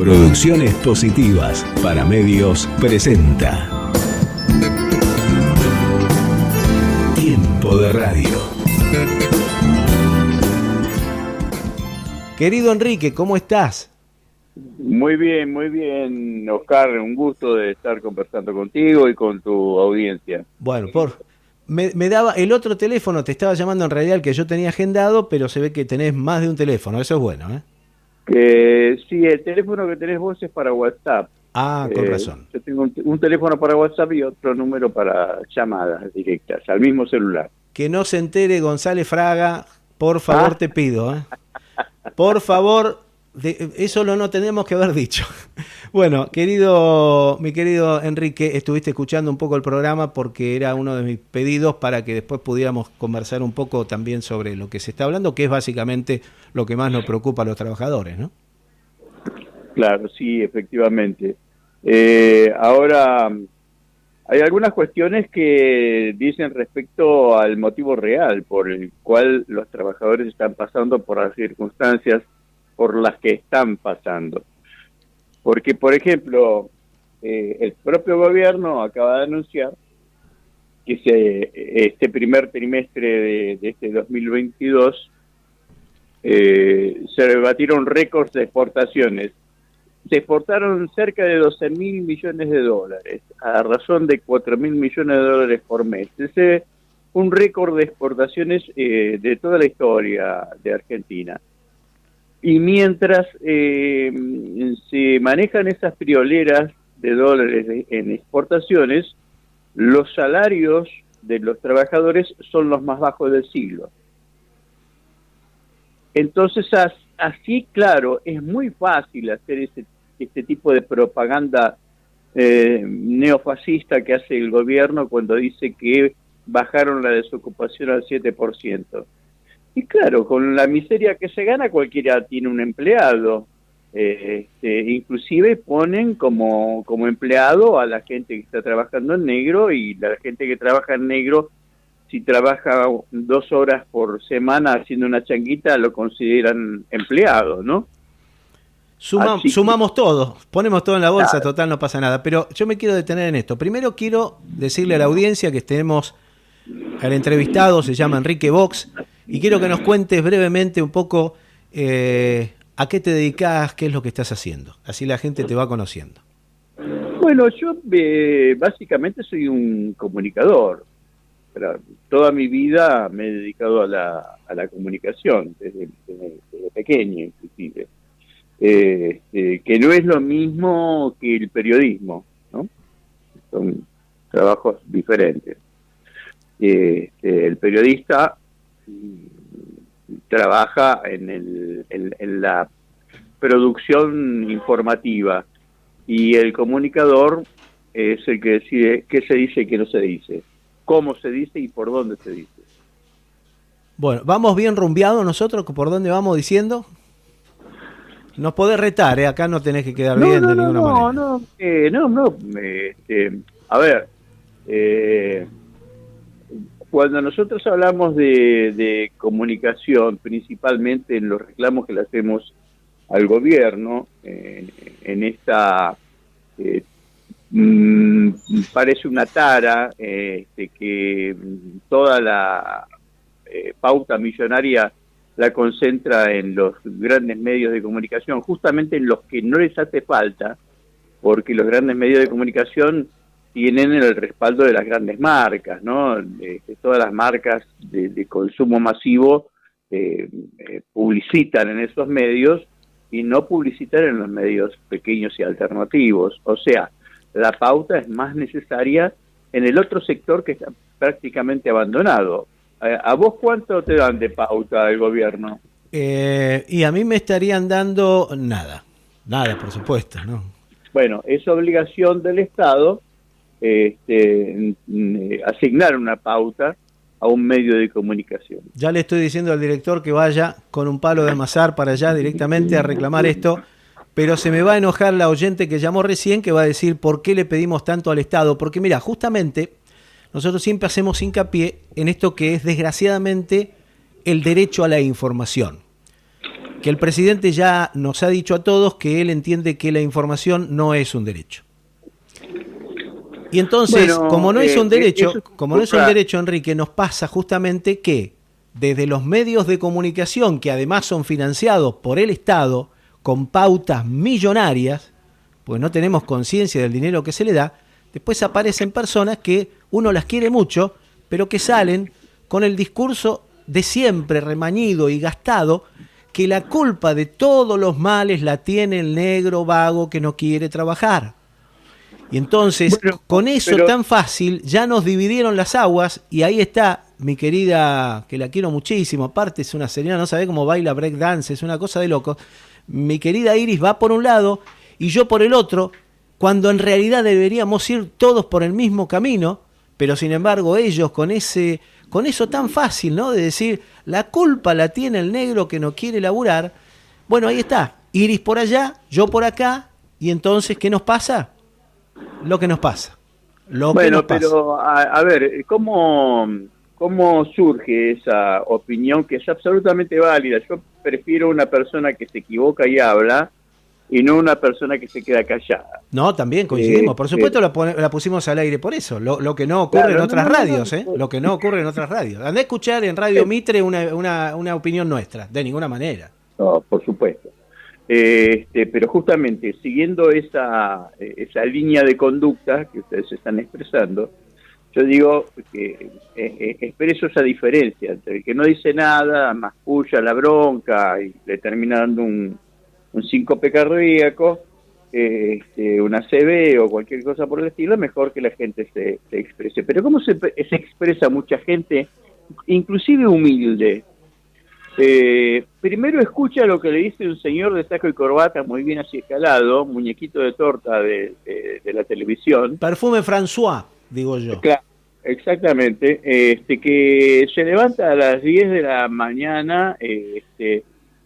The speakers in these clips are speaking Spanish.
Producciones Positivas para Medios presenta Tiempo de Radio. Querido Enrique, ¿cómo estás? Muy bien, Oscar. Un gusto de estar conversando contigo y con tu audiencia. Bueno, me daba el otro teléfono, te estaba llamando en realidad el que yo tenía agendado, pero se ve que tenés más de un teléfono, eso es bueno, ¿eh? Sí, el teléfono que tenés vos es para WhatsApp. Ah, con razón. Yo tengo un teléfono para WhatsApp y otro número para llamadas directas, al mismo celular. Que no se entere González Fraga, por favor te pido, ¿eh? Por favor, eso no tenemos que haber dicho. Bueno, mi querido Enrique, estuviste escuchando un poco el programa porque era uno de mis pedidos para que después pudiéramos conversar un poco también sobre lo que se está hablando, que es básicamente lo que más nos preocupa a los trabajadores, ¿no? Claro, sí, efectivamente. Ahora, hay algunas cuestiones que dicen respecto al motivo real por el cual los trabajadores están pasando por las circunstancias por las que están pasando. Porque, por ejemplo, el propio gobierno acaba de anunciar que este primer trimestre de este 2022 se batieron récords de exportaciones. Se exportaron cerca de 12.000 millones de dólares, a razón de 4.000 millones de dólares por mes. Ese es un récord de exportaciones de toda la historia de Argentina. Y mientras se manejan esas frioleras de dólares en exportaciones, los salarios de los trabajadores son los más bajos del siglo. Entonces, así, claro, es muy fácil hacer este tipo de propaganda neofascista que hace el gobierno cuando dice que bajaron la desocupación al 7%. Y claro, con la miseria que se gana, cualquiera tiene un empleado. Inclusive ponen como empleado a la gente que está trabajando en negro, y la gente que trabaja en negro, si trabaja 2 horas por semana haciendo una changuita, lo consideran empleado, ¿no? Sumamos todo, ponemos todo en la bolsa, claro. Total, no pasa nada. Pero yo me quiero detener en esto. Primero quiero decirle a la audiencia que tenemos al entrevistado, se llama Enrique Vox, y quiero que nos cuentes brevemente un poco a qué te dedicás, qué es lo que estás haciendo. Así la gente te va conociendo. Bueno, yo básicamente soy un comunicador. Pero toda mi vida me he dedicado a la comunicación, desde pequeño inclusive. Que no es lo mismo que el periodismo, ¿no? Son trabajos diferentes. El periodista trabaja en la producción informativa, y el comunicador es el que decide qué se dice y qué no se dice, cómo se dice y por dónde se dice. Bueno, ¿vamos bien rumbeados nosotros? ¿Por dónde vamos diciendo? Nos podés retar, acá no tenés que quedar bien de ninguna manera. A ver, cuando nosotros hablamos de comunicación, principalmente en los reclamos que le hacemos al gobierno, en esta parece una tara que toda la pauta millonaria la concentra en los grandes medios de comunicación, justamente en los que no les hace falta, porque los grandes medios de comunicación tienen el respaldo de las grandes marcas, ¿no? Todas las marcas de consumo masivo publicitan en esos medios y no publicitan en los medios pequeños y alternativos. O sea, la pauta es más necesaria en el otro sector que está prácticamente abandonado. ¿A vos cuánto te dan de pauta del gobierno? Y a mí me estarían dando nada, por supuesto, ¿no? Bueno, es obligación del Estado asignar una pauta a un medio de comunicación. Ya le estoy diciendo al director que vaya con un palo de amasar para allá directamente a reclamar esto, pero se me va a enojar la oyente que llamó recién, que va a decir por qué le pedimos tanto al Estado, porque mira, justamente nosotros siempre hacemos hincapié en esto que es desgraciadamente el derecho a la información. que el presidente ya nos ha dicho a todos que él entiende que la información no es un derecho. Y entonces, Bueno, como no es un derecho, eso, Enrique, nos pasa justamente que desde los medios de comunicación, que además son financiados por el Estado, con pautas millonarias, pues no tenemos conciencia del dinero que se le da, después aparecen personas que uno las quiere mucho, pero que salen con el discurso de siempre remañido y gastado, que la culpa de todos los males la tiene el negro vago que no quiere trabajar. Y entonces, bueno, con eso pero tan fácil, ya nos dividieron las aguas, y ahí está mi querida, que la quiero muchísimo, aparte es una señora, no sabe cómo baila breakdance, es una cosa de loco. Mi querida Iris va por un lado y yo por el otro, cuando en realidad deberíamos ir todos por el mismo camino, pero sin embargo ellos con eso tan fácil, ¿no? De decir, la culpa la tiene el negro que no quiere laburar. Bueno, ahí está, Iris por allá, yo por acá, y entonces, ¿qué nos pasa? Lo que nos pasa. Lo que nos bueno, pasa. pero a ver, ¿cómo surge esa opinión que es absolutamente válida? Yo prefiero una persona que se equivoca y habla y no una persona que se queda callada. No, también coincidimos. Por supuesto la pusimos al aire por eso. Lo que no ocurre en claro, otras no, no, no, radios, ¿eh? Lo que no ocurre en otras radios. Andá a escuchar en Radio eh, Mitre una opinión nuestra. De ninguna manera. no, por supuesto. Pero justamente siguiendo esa línea de conducta que ustedes están expresando, yo digo que expreso esa diferencia entre el que no dice nada, masculla la bronca y le termina dando un síncope cardíaco, una CB o cualquier cosa por el estilo, mejor que la gente se exprese. Pero ¿cómo se expresa mucha gente, inclusive humilde? Primero escucha lo que le dice un señor de saco y corbata muy bien así escalado, muñequito de torta de la televisión. Perfume François, digo yo. Claro, exactamente, que se levanta a las 10 de la mañana,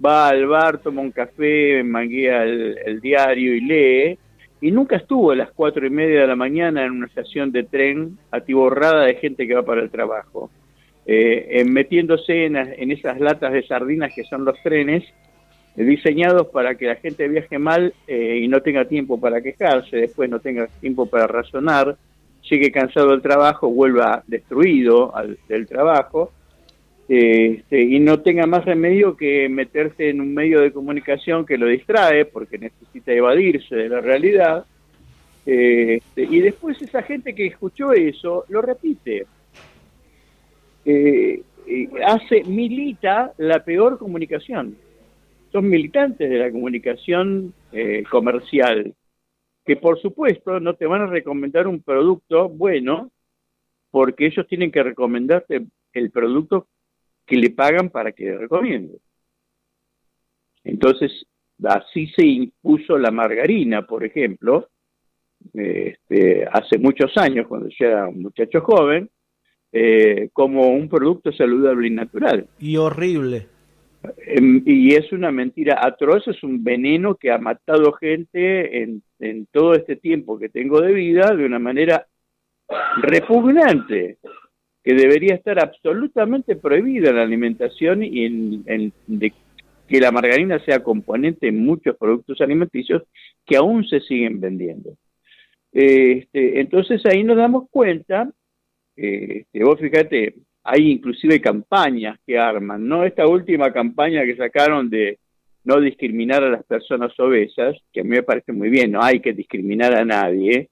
va al bar, toma un café, manguea el diario y lee, y nunca estuvo a las 4:30 de la mañana en una estación de tren atiborrada de gente que va para el trabajo. Metiéndose en esas latas de sardinas que son los trenes, diseñados para que la gente viaje mal y no tenga tiempo para quejarse, después no tenga tiempo para razonar, llegue cansado del trabajo, vuelva destruido del trabajo, y no tenga más remedio que meterse en un medio de comunicación que lo distrae porque necesita evadirse de la realidad, y después esa gente que escuchó eso lo repite. Milita la peor comunicación. Son militantes de la comunicación comercial, que por supuesto no te van a recomendar un producto bueno, porque ellos tienen que recomendarte el producto que le pagan para que le recomiende. Entonces, así se impuso la margarina, por ejemplo, hace muchos años, cuando yo era un muchacho joven, como un producto saludable y natural. Y horrible. Y es una mentira atroz, es un veneno que ha matado gente en todo este tiempo que tengo de vida de una manera repugnante, que debería estar absolutamente prohibida en la alimentación y de que la margarina sea componente en muchos productos alimenticios que aún se siguen vendiendo. Entonces ahí nos damos cuenta. Vos fíjate, hay inclusive campañas que arman, ¿no? Esta última campaña que sacaron de no discriminar a las personas obesas, que a mí me parece muy bien, no hay que discriminar a nadie,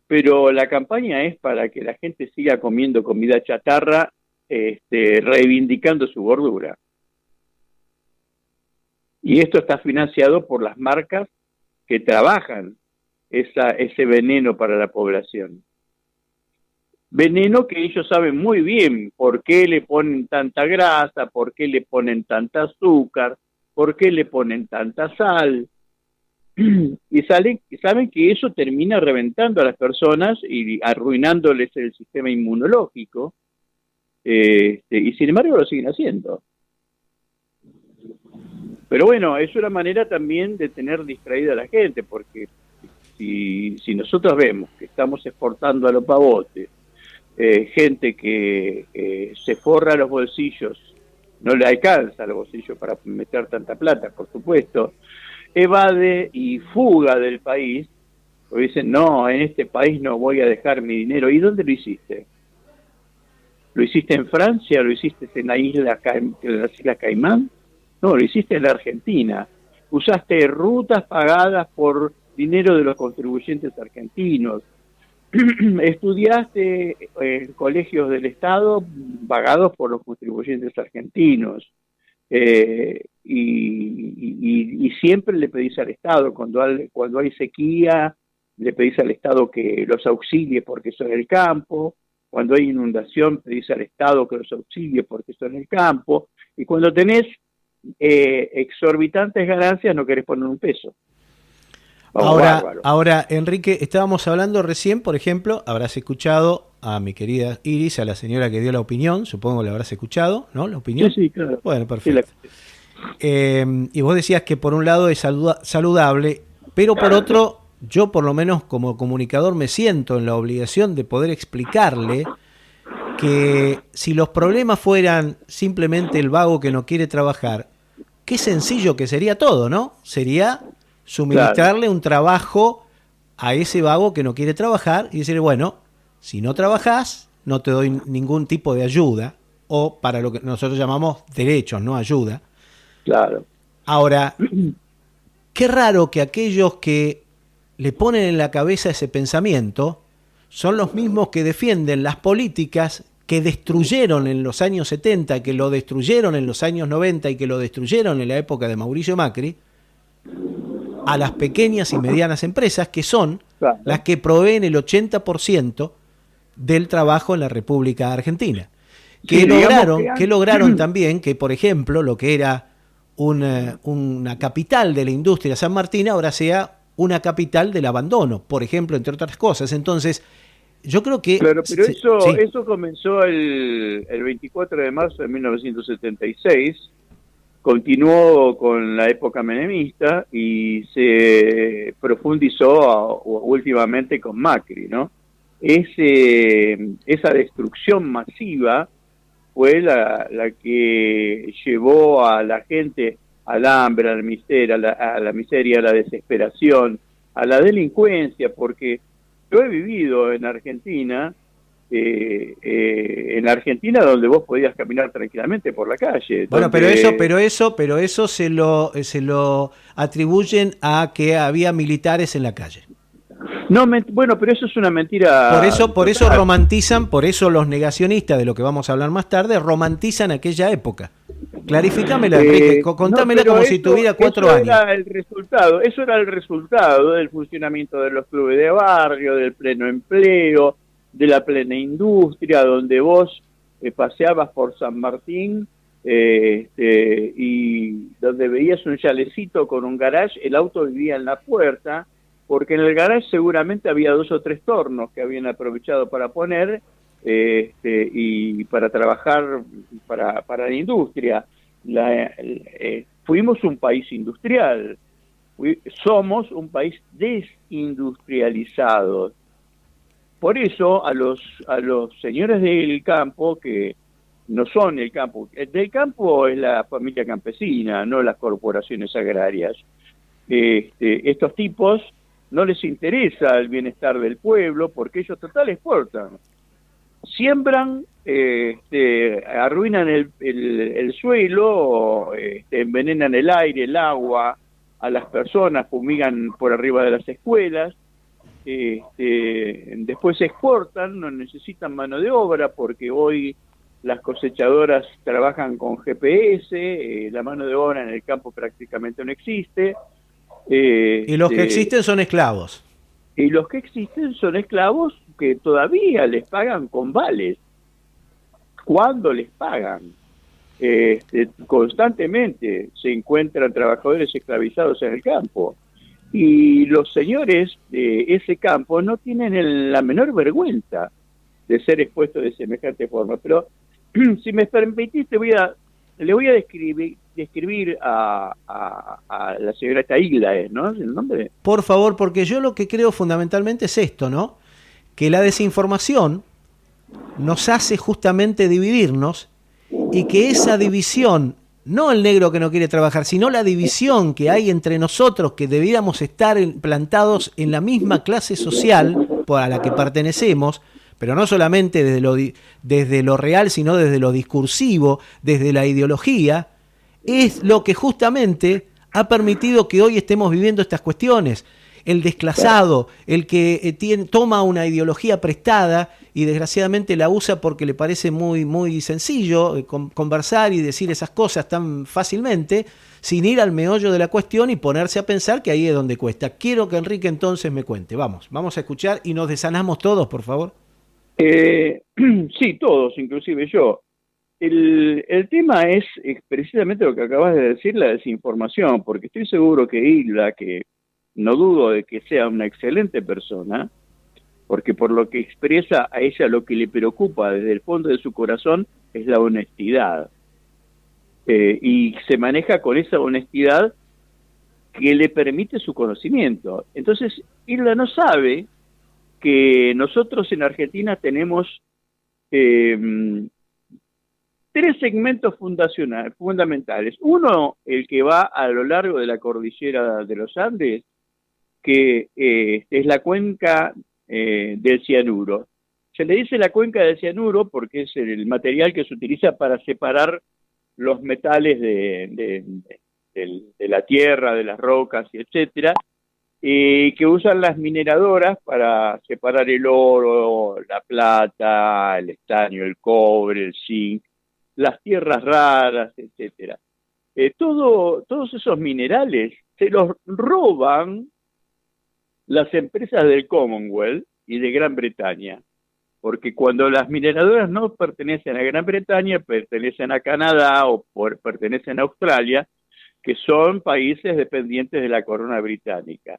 pero la campaña es para que la gente siga comiendo comida chatarra, reivindicando su gordura. Y esto está financiado por las marcas que trabajan ese veneno para la población. Veneno que ellos saben muy bien por qué le ponen tanta grasa, por qué le ponen tanta azúcar, por qué le ponen tanta sal. Y saben que eso termina reventando a las personas y arruinándoles el sistema inmunológico, y sin embargo lo siguen haciendo. Pero bueno, es una manera también de tener distraída a la gente, porque si nosotros vemos que estamos exportando a los pavotes gente que se forra los bolsillos no le alcanza al bolsillo para meter tanta plata, por supuesto, evade y fuga del país, porque dicen, no, en este país no voy a dejar mi dinero. ¿Y dónde lo hiciste? ¿Lo hiciste en Francia? ¿Lo hiciste en las Islas Caimán? No, lo hiciste en la Argentina. Usaste rutas pagadas por dinero de los contribuyentes argentinos. Estudiaste en colegios del Estado pagados por los contribuyentes argentinos. Y siempre le pedís al Estado, cuando hay sequía, le pedís al Estado que los auxilie porque son el campo. Cuando hay inundación, pedís al Estado que los auxilie porque son el campo. Y cuando tenés exorbitantes ganancias, no querés poner un peso. Ahora, Enrique, estábamos hablando recién, por ejemplo, habrás escuchado a mi querida Iris, a la señora que dio la opinión, supongo que la habrás escuchado, ¿no? La opinión. Sí, claro. Bueno, perfecto. Y vos decías que por un lado es saludable, pero por otro, yo por lo menos como comunicador me siento en la obligación de poder explicarle que si los problemas fueran simplemente el vago que no quiere trabajar, qué sencillo que sería todo, ¿no? Sería suministrarle un trabajo a ese vago que no quiere trabajar y decirle, bueno, si no trabajás, no te doy ningún tipo de ayuda, o para lo que nosotros llamamos derechos, no ayuda. Claro. Ahora, qué raro que aquellos que le ponen en la cabeza ese pensamiento son los mismos que defienden las políticas que destruyeron en los años 70, que lo destruyeron en los años 90 y que lo destruyeron en la época de Mauricio Macri, a las pequeñas y medianas empresas, que son las que proveen el 80% del trabajo en la República Argentina. Que lograron también que, por ejemplo, lo que era una capital de la industria San Martín ahora sea una capital del abandono, por ejemplo, entre otras cosas. Entonces, yo creo que... Claro, pero eso comenzó el 24 de marzo de 1976, continuó con la época menemista y se profundizó últimamente con Macri, ¿no? Esa destrucción masiva fue la que llevó a la gente al hambre, a la miseria, a la desesperación, a la delincuencia, porque yo he vivido en Argentina, donde vos podías caminar tranquilamente por la calle. Bueno, donde... pero eso se lo atribuyen a que había militares en la calle. No, bueno, pero eso es una mentira. Por eso romantizan, por eso los negacionistas, de lo que vamos a hablar más tarde, romantizan aquella época. Clarifícamela, Enrique, contámela como si tuviera 4 años. Eso era el resultado del funcionamiento de los clubes de barrio, del pleno empleo, de la plena industria, donde vos paseabas por San Martín y donde veías un chalecito con un garage, el auto vivía en la puerta, porque en el garage seguramente había 2 o 3 tornos que habían aprovechado para poner y para trabajar para la industria. Fuimos un país industrial, somos un país desindustrializado. Por eso a los señores del campo, que no son el campo, del campo es la familia campesina, no las corporaciones agrarias. Estos tipos no les interesa el bienestar del pueblo porque ellos total exportan. Siembran, arruinan el suelo, envenenan el aire, el agua, a las personas, fumigan por arriba de las escuelas, después exportan, no necesitan mano de obra porque hoy las cosechadoras trabajan con GPS, la mano de obra en el campo prácticamente no existe. Y los que existen son esclavos. Y los que existen son esclavos que todavía les pagan con vales. ¿Cuándo les pagan? Constantemente se encuentran trabajadores esclavizados en el campo. Y los señores de ese campo no tienen la menor vergüenza de ser expuestos de semejante forma. Pero si me permitís, le voy a describir a la señora Taíla, ¿no? ¿El nombre? Por favor, porque yo lo que creo fundamentalmente es esto, ¿no? Que la desinformación nos hace justamente dividirnos y que esa división, no el negro que no quiere trabajar, sino la división que hay entre nosotros, que debíamos estar plantados en la misma clase social a la que pertenecemos, pero no solamente desde lo real, sino desde lo discursivo, desde la ideología, es lo que justamente ha permitido que hoy estemos viviendo estas cuestiones. El desclasado, el que toma una ideología prestada y desgraciadamente la usa porque le parece muy, muy sencillo conversar y decir esas cosas tan fácilmente, sin ir al meollo de la cuestión y ponerse a pensar que ahí es donde cuesta. Quiero que Enrique entonces me cuente. Vamos a escuchar y nos desanamos todos, por favor. Sí, todos, inclusive yo. El tema es precisamente lo que acabas de decir, la desinformación, porque estoy seguro que Hilda, que no dudo de que sea una excelente persona, porque por lo que expresa a ella lo que le preocupa desde el fondo de su corazón es la honestidad. Y se maneja con esa honestidad que le permite su conocimiento. Entonces, Hilda no sabe que nosotros en Argentina tenemos 3 segmentos fundamentales. Uno, el que va a lo largo de la cordillera de los Andes, que es la cuenca del cianuro. Se le dice la cuenca del cianuro porque es el material que se utiliza para separar los metales de la tierra, de las rocas, etcétera, que usan las mineradoras para separar el oro, la plata, el estaño, el cobre, el zinc, las tierras raras, etcétera. Todos esos minerales se los roban las empresas del Commonwealth y de Gran Bretaña, porque cuando las mineradoras no pertenecen a Gran Bretaña, pertenecen a Canadá o pertenecen a Australia, que son países dependientes de la corona británica.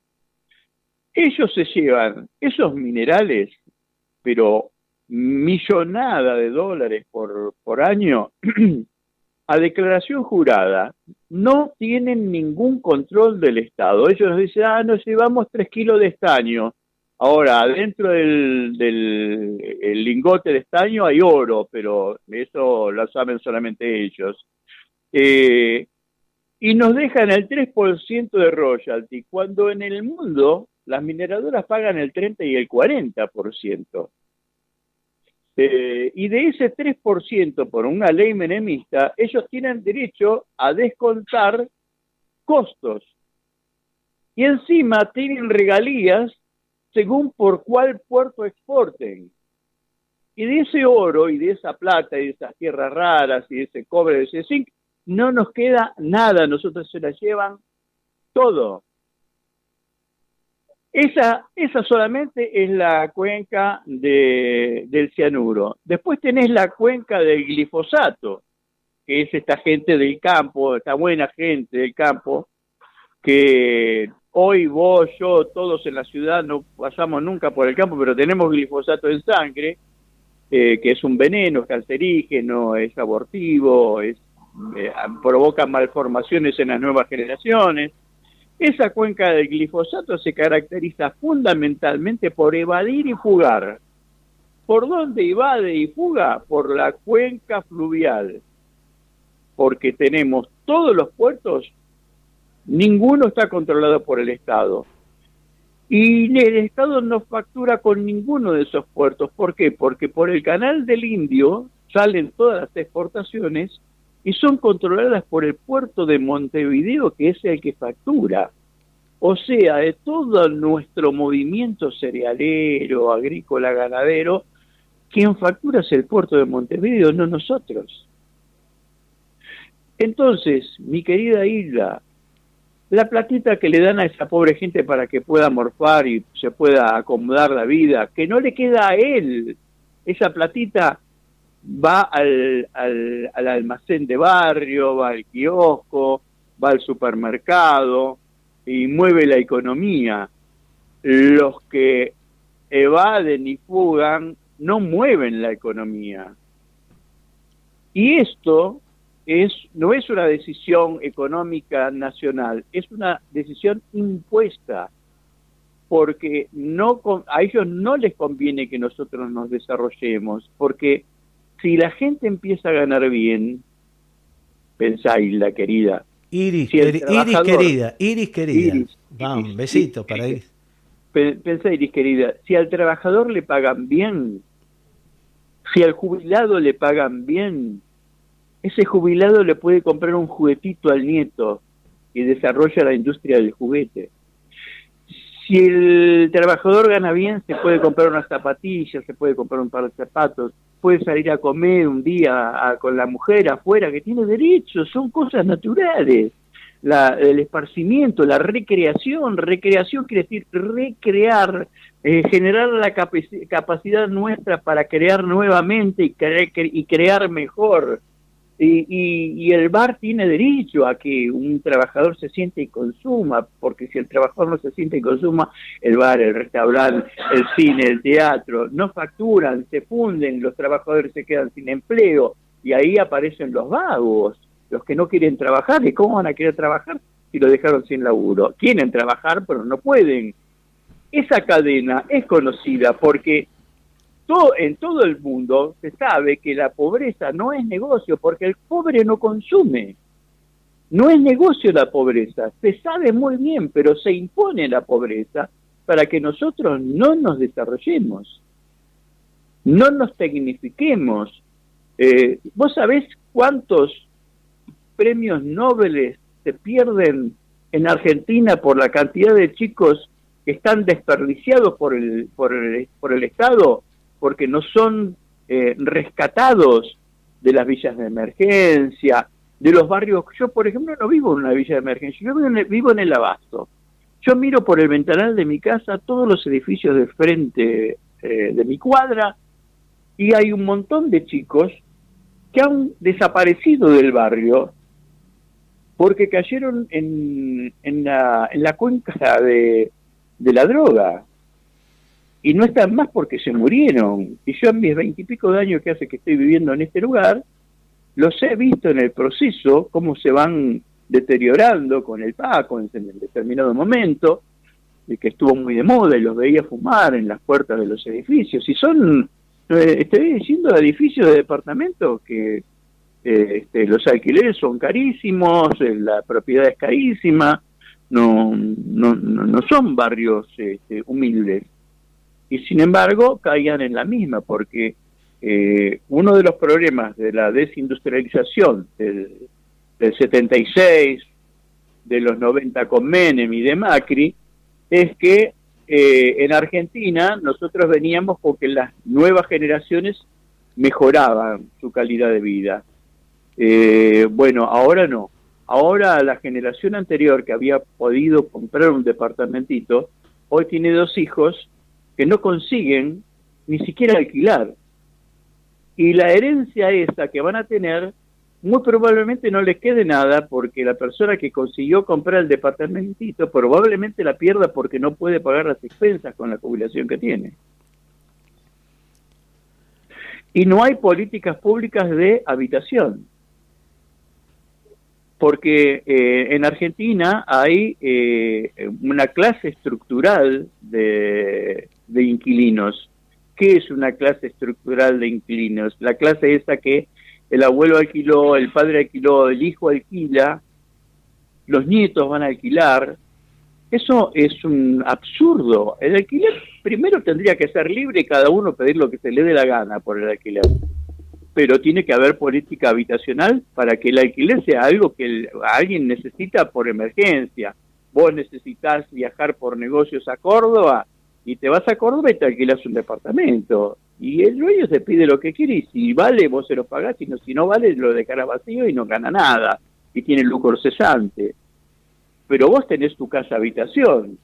Ellos se llevan esos minerales, pero millonada de dólares por año, a declaración jurada. No tienen ningún control del Estado. Ellos nos dicen, nos llevamos 3 kilos de estaño. Ahora, dentro del lingote de estaño hay oro, pero eso lo saben solamente ellos. Y nos dejan el 3% de royalty, cuando en el mundo las mineradoras pagan el 30 y el 40%. Y de ese 3%, por una ley menemista, ellos tienen derecho a descontar costos. Y encima tienen regalías según por cuál puerto exporten. Y de ese oro, y de esa plata, y de esas tierras raras, y de ese cobre, de ese zinc, no nos queda nada. Nosotros se la llevan todo. Esa solamente es la cuenca del cianuro. Después tenés la cuenca del glifosato, que es esta gente del campo, esta buena gente del campo, que hoy vos, yo, todos en la ciudad no pasamos nunca por el campo, pero tenemos glifosato en sangre, que es un veneno, es cancerígeno, es abortivo, provoca malformaciones en las nuevas generaciones. Esa cuenca del glifosato se caracteriza fundamentalmente por evadir y fugar. ¿Por dónde evade y fuga? Por la cuenca fluvial. Porque tenemos todos los puertos, ninguno está controlado por el Estado. Y el Estado no factura con ninguno de esos puertos. ¿Por qué? Porque por el Canal del Indio salen todas las exportaciones y son controladas por el puerto de Montevideo, que es el que factura. O sea, de todo nuestro movimiento cerealero, agrícola, ganadero, quien factura es el puerto de Montevideo, no nosotros. Entonces, mi querida Hilda, la platita que le dan a esa pobre gente para que pueda morfar y se pueda acomodar la vida, que no le queda a él, esa platita va al almacén de barrio, va al kiosco, va al supermercado y mueve la economía. Los que evaden y fugan no mueven la economía. Y esto no es una decisión económica nacional, es una decisión impuesta, porque a ellos no les conviene que nosotros nos desarrollemos, porque Si la gente empieza a ganar bien, pensá, Hilda querida, Iris, si el Iris trabajador, querida, Iris querida. Iris, Vamos, Iris, besito para Iris. pensá, Iris querida, si al trabajador le pagan bien, si al jubilado le pagan bien, ese jubilado le puede comprar un juguetito al nieto y desarrolla la industria del juguete. Si el trabajador gana bien, se puede comprar unas zapatillas, se puede comprar un par de zapatos, puede salir a comer un día con la mujer afuera, que tiene derechos, son cosas naturales. El esparcimiento, la recreación quiere decir recrear, generar la capacidad nuestra para crear nuevamente y crear mejor. Y el bar tiene derecho a que un trabajador se siente y consuma, porque si el trabajador no se siente y consuma, el bar, el restaurante, el cine, el teatro, no facturan, se funden, los trabajadores se quedan sin empleo, y ahí aparecen los vagos, los que no quieren trabajar. ¿Y cómo van a querer trabajar si lo dejaron sin laburo? Quieren trabajar, pero no pueden. Esa cadena es conocida porque en todo el mundo se sabe que la pobreza no es negocio, porque el pobre no consume. No es negocio la pobreza, se sabe muy bien, pero se impone la pobreza para que nosotros no nos desarrollemos, no nos tecnifiquemos. ¿Vos sabés cuántos premios Nobel se pierden en Argentina por la cantidad de chicos que están desperdiciados por el Estado? Porque no son rescatados de las villas de emergencia, de los barrios. Yo, por ejemplo, no vivo en una villa de emergencia, yo vivo en el Abasto. Yo miro por el ventanal de mi casa todos los edificios de frente de mi cuadra, y hay un montón de chicos que han desaparecido del barrio porque cayeron en la cuenca de la droga. Y no están más porque se murieron. Y yo en mis 20 y pico de años que hace que estoy viviendo en este lugar, los he visto en el proceso, cómo se van deteriorando con el Paco en determinado momento, y que estuvo muy de moda, y los veía fumar en las puertas de los edificios. Y son, estoy diciendo, edificios de departamentos que los alquileres son carísimos, la propiedad es carísima, no son barrios humildes. Y sin embargo caían en la misma, porque uno de los problemas de la desindustrialización del 76, de los 90 con Menem y de Macri, es que en Argentina nosotros veníamos con que las nuevas generaciones mejoraban su calidad de vida. Bueno, ahora no. Ahora la generación anterior que había podido comprar un departamentito, hoy tiene 2 hijos que no consiguen ni siquiera alquilar. Y la herencia esa que van a tener, muy probablemente no les quede nada, porque la persona que consiguió comprar el departamentito probablemente la pierda porque no puede pagar las expensas con la jubilación que tiene. Y no hay políticas públicas de habitación, porque en Argentina hay una clase estructural de inquilinos. ¿Qué es una clase estructural de inquilinos? La clase esa que el abuelo alquiló, el padre alquiló, el hijo alquila, los nietos van a alquilar. Eso es un absurdo. El alquiler primero tendría que ser libre y cada uno pedir lo que se le dé la gana por el alquiler. Pero tiene que haber política habitacional para que el alquiler sea algo que alguien necesita por emergencia. Vos necesitas viajar por negocios a Córdoba y te vas a Córdoba y te alquilas un departamento. Y el dueño se pide lo que quiere y si vale vos se lo pagás, y si no vale lo dejará vacío y no gana nada. Y tiene lucro cesante. Pero vos tenés tu casa habitación.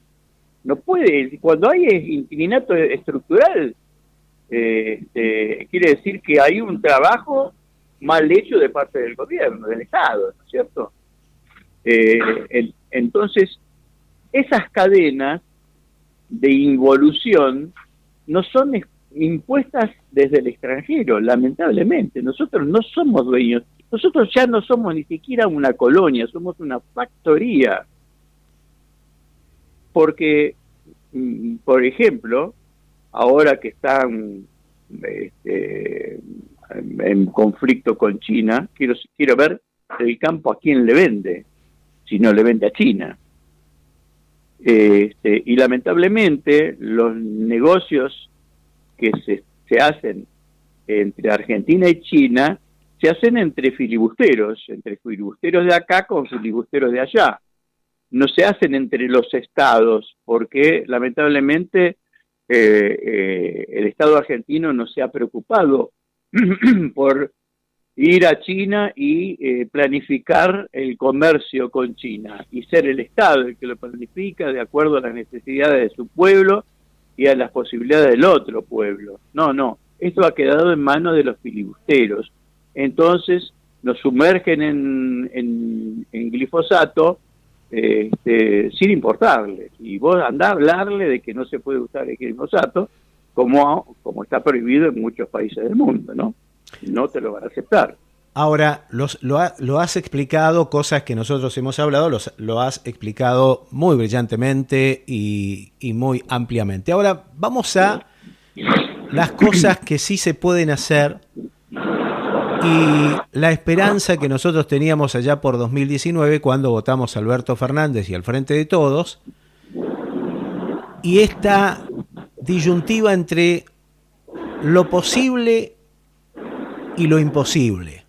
No puede, cuando hay inquilinato estructural, quiere decir que hay un trabajo mal hecho de parte del gobierno, del Estado, ¿no es cierto? Entonces, esas cadenas de involución no son impuestas desde el extranjero, lamentablemente. Nosotros no somos dueños, nosotros ya no somos ni siquiera una colonia, somos una factoría. Porque, por ejemplo, ahora que están en conflicto con China, quiero ver el campo a quién le vende, si no le vende a China. Y lamentablemente los negocios que se hacen entre Argentina y China se hacen entre filibusteros de acá con filibusteros de allá. No se hacen entre los estados, porque lamentablemente el Estado argentino no se ha preocupado por ir a China y planificar el comercio con China, y ser el Estado el que lo planifica de acuerdo a las necesidades de su pueblo y a las posibilidades del otro pueblo. No, esto ha quedado en manos de los filibusteros. Entonces nos sumergen en glifosato sin importarles, y vos andá a hablarle de que no se puede usar el glifosato como está prohibido en muchos países del mundo, ¿no? No te lo van a aceptar. Ahora, lo has explicado, cosas que nosotros hemos hablado, lo has explicado muy brillantemente y muy ampliamente. Ahora, vamos a las cosas que sí se pueden hacer y la esperanza que nosotros teníamos allá por 2019 cuando votamos a Alberto Fernández y al Frente de Todos, y esta disyuntiva entre lo posible y lo imposible.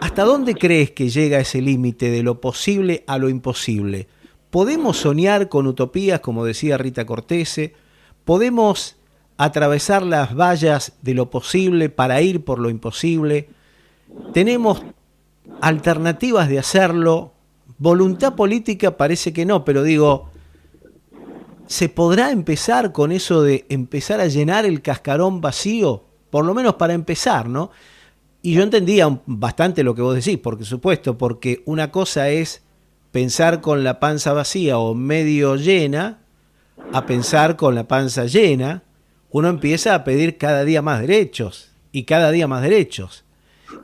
¿Hasta dónde crees que llega ese límite de lo posible a lo imposible? ¿Podemos soñar con utopías, como decía Rita Cortese? ¿Podemos atravesar las vallas de lo posible para ir por lo imposible? ¿Tenemos alternativas de hacerlo? Voluntad política parece que no, pero digo, ¿se podrá empezar con eso de empezar a llenar el cascarón vacío? Por lo menos para empezar, ¿no? Y yo entendía bastante lo que vos decís, por supuesto, porque una cosa es pensar con la panza vacía o medio llena, a pensar con la panza llena. Uno empieza a pedir cada día más derechos, y cada día más derechos.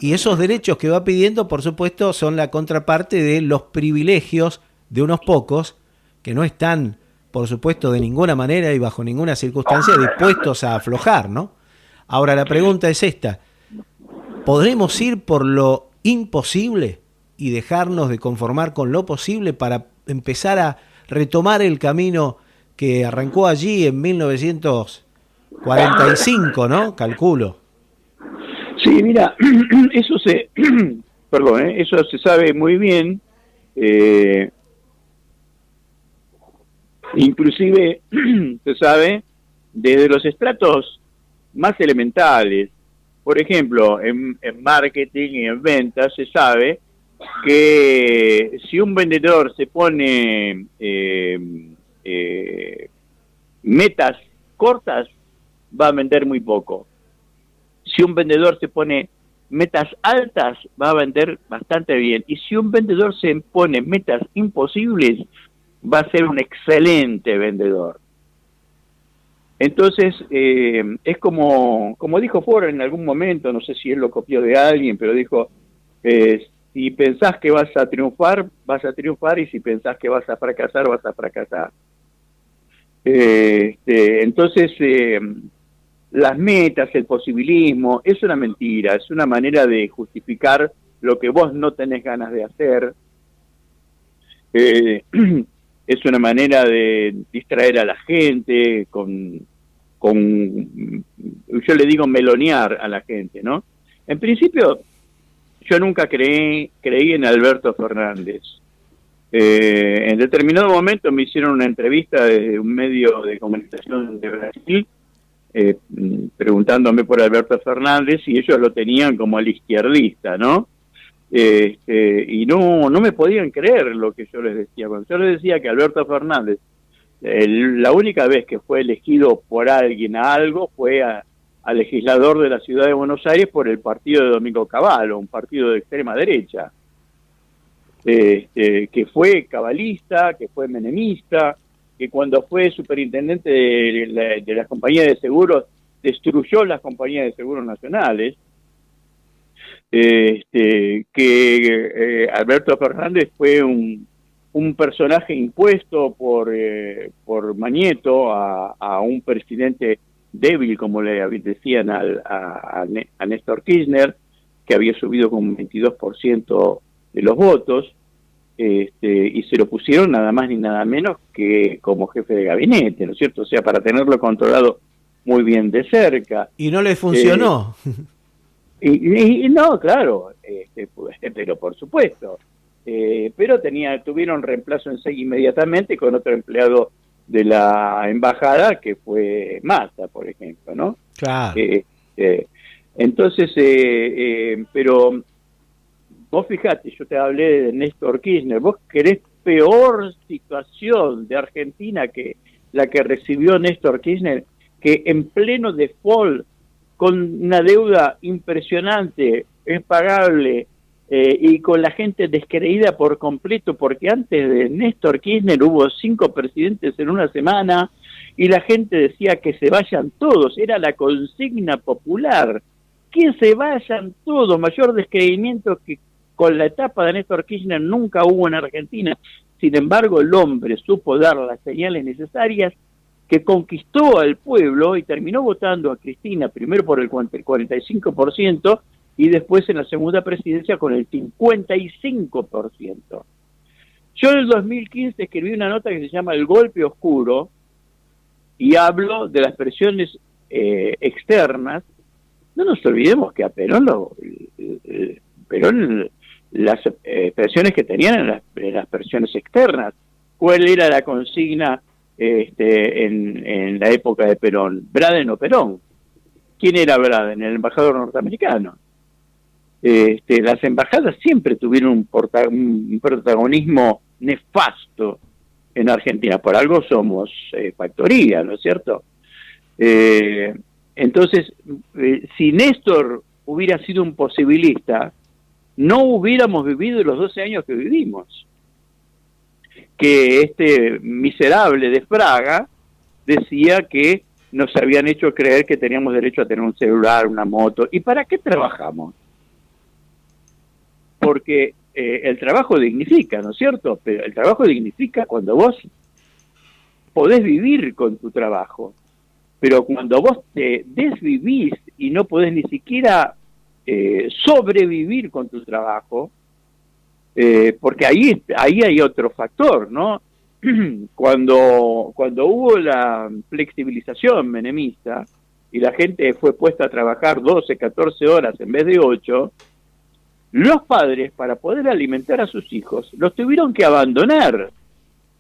Y esos derechos que va pidiendo, por supuesto, son la contraparte de los privilegios de unos pocos que no están, por supuesto, de ninguna manera y bajo ninguna circunstancia dispuestos a aflojar, ¿no? Ahora, la pregunta es esta: ¿podremos ir por lo imposible y dejarnos de conformar con lo posible para empezar a retomar el camino que arrancó allí en 1945, ¿no? Calculo. Sí, mira, eso eso se sabe muy bien, inclusive se sabe desde los estratos más elementales. Por ejemplo, en marketing y en ventas se sabe que si un vendedor se pone metas cortas, va a vender muy poco. Si un vendedor se pone metas altas, va a vender bastante bien. Y si un vendedor se pone metas imposibles, va a ser un excelente vendedor. Entonces, es como dijo Ford en algún momento, no sé si él lo copió de alguien, pero dijo, si pensás que vas a triunfar, y si pensás que vas a fracasar, vas a fracasar. Entonces, las metas, el posibilismo, es una mentira, es una manera de justificar lo que vos no tenés ganas de hacer. Es una manera de distraer a la gente con yo le digo melonear a la gente, ¿no? En principio, yo nunca creí en Alberto Fernández. En determinado momento me hicieron una entrevista de un medio de comunicación de Brasil, preguntándome por Alberto Fernández, y ellos lo tenían como el izquierdista, ¿no? Y no me podían creer lo que yo les decía. Cuando yo les decía que Alberto Fernández, la única vez que fue elegido por alguien a algo fue a legislador de la ciudad de Buenos Aires por el partido de Domingo Cavallo, un partido de extrema derecha, que fue cabalista, que fue menemista, que cuando fue superintendente de las compañías de seguros destruyó las compañías de seguros nacionales. Que Alberto Fernández fue un personaje impuesto por Mañeto a un presidente débil, como le decían a Néstor Kirchner, que había subido con un 22% de los votos, y se lo pusieron nada más ni nada menos que como jefe de gabinete, ¿no es cierto? O sea, para tenerlo controlado muy bien de cerca. Y no le funcionó. Y no, claro, pero por supuesto. Pero tuvieron reemplazo en SEG inmediatamente con otro empleado de la embajada que fue Massa, por ejemplo, ¿no? Claro. Entonces, pero vos fijate, yo te hablé de Néstor Kirchner, vos querés peor situación de Argentina que la que recibió Néstor Kirchner, que en pleno default, con una deuda impresionante, impagable, y con la gente descreída por completo, porque antes de Néstor Kirchner hubo 5 presidentes en una semana, y la gente decía que se vayan todos, era la consigna popular, que se vayan todos, mayor descreimiento que con la etapa de Néstor Kirchner nunca hubo en Argentina. Sin embargo, el hombre supo dar las señales necesarias, que conquistó al pueblo y terminó votando a Cristina, primero por el 45%, y después en la segunda presidencia con el 55%. Yo en el 2015 escribí una nota que se llama El golpe oscuro, y hablo de las presiones externas. No nos olvidemos que a Perón, las presiones que tenían en las presiones externas. ¿Cuál era la consigna en la época de Perón? ¿Braden o Perón? ¿Quién era Braden? El embajador norteamericano. Las embajadas siempre tuvieron un protagonismo nefasto en Argentina. Por algo somos factoría, ¿no es cierto? Entonces, si Néstor hubiera sido un posibilista, no hubiéramos vivido los 12 años que vivimos. Que este miserable de Fraga decía que nos habían hecho creer que teníamos derecho a tener un celular, una moto. ¿Y para qué trabajamos? Porque el trabajo dignifica, ¿no es cierto? Pero el trabajo dignifica cuando vos podés vivir con tu trabajo. Pero cuando vos te desvivís y no podés ni siquiera sobrevivir con tu trabajo, porque ahí hay otro factor, ¿no? Cuando hubo la flexibilización menemista y la gente fue puesta a trabajar 12, 14 horas en vez de 8, los padres, para poder alimentar a sus hijos, los tuvieron que abandonar,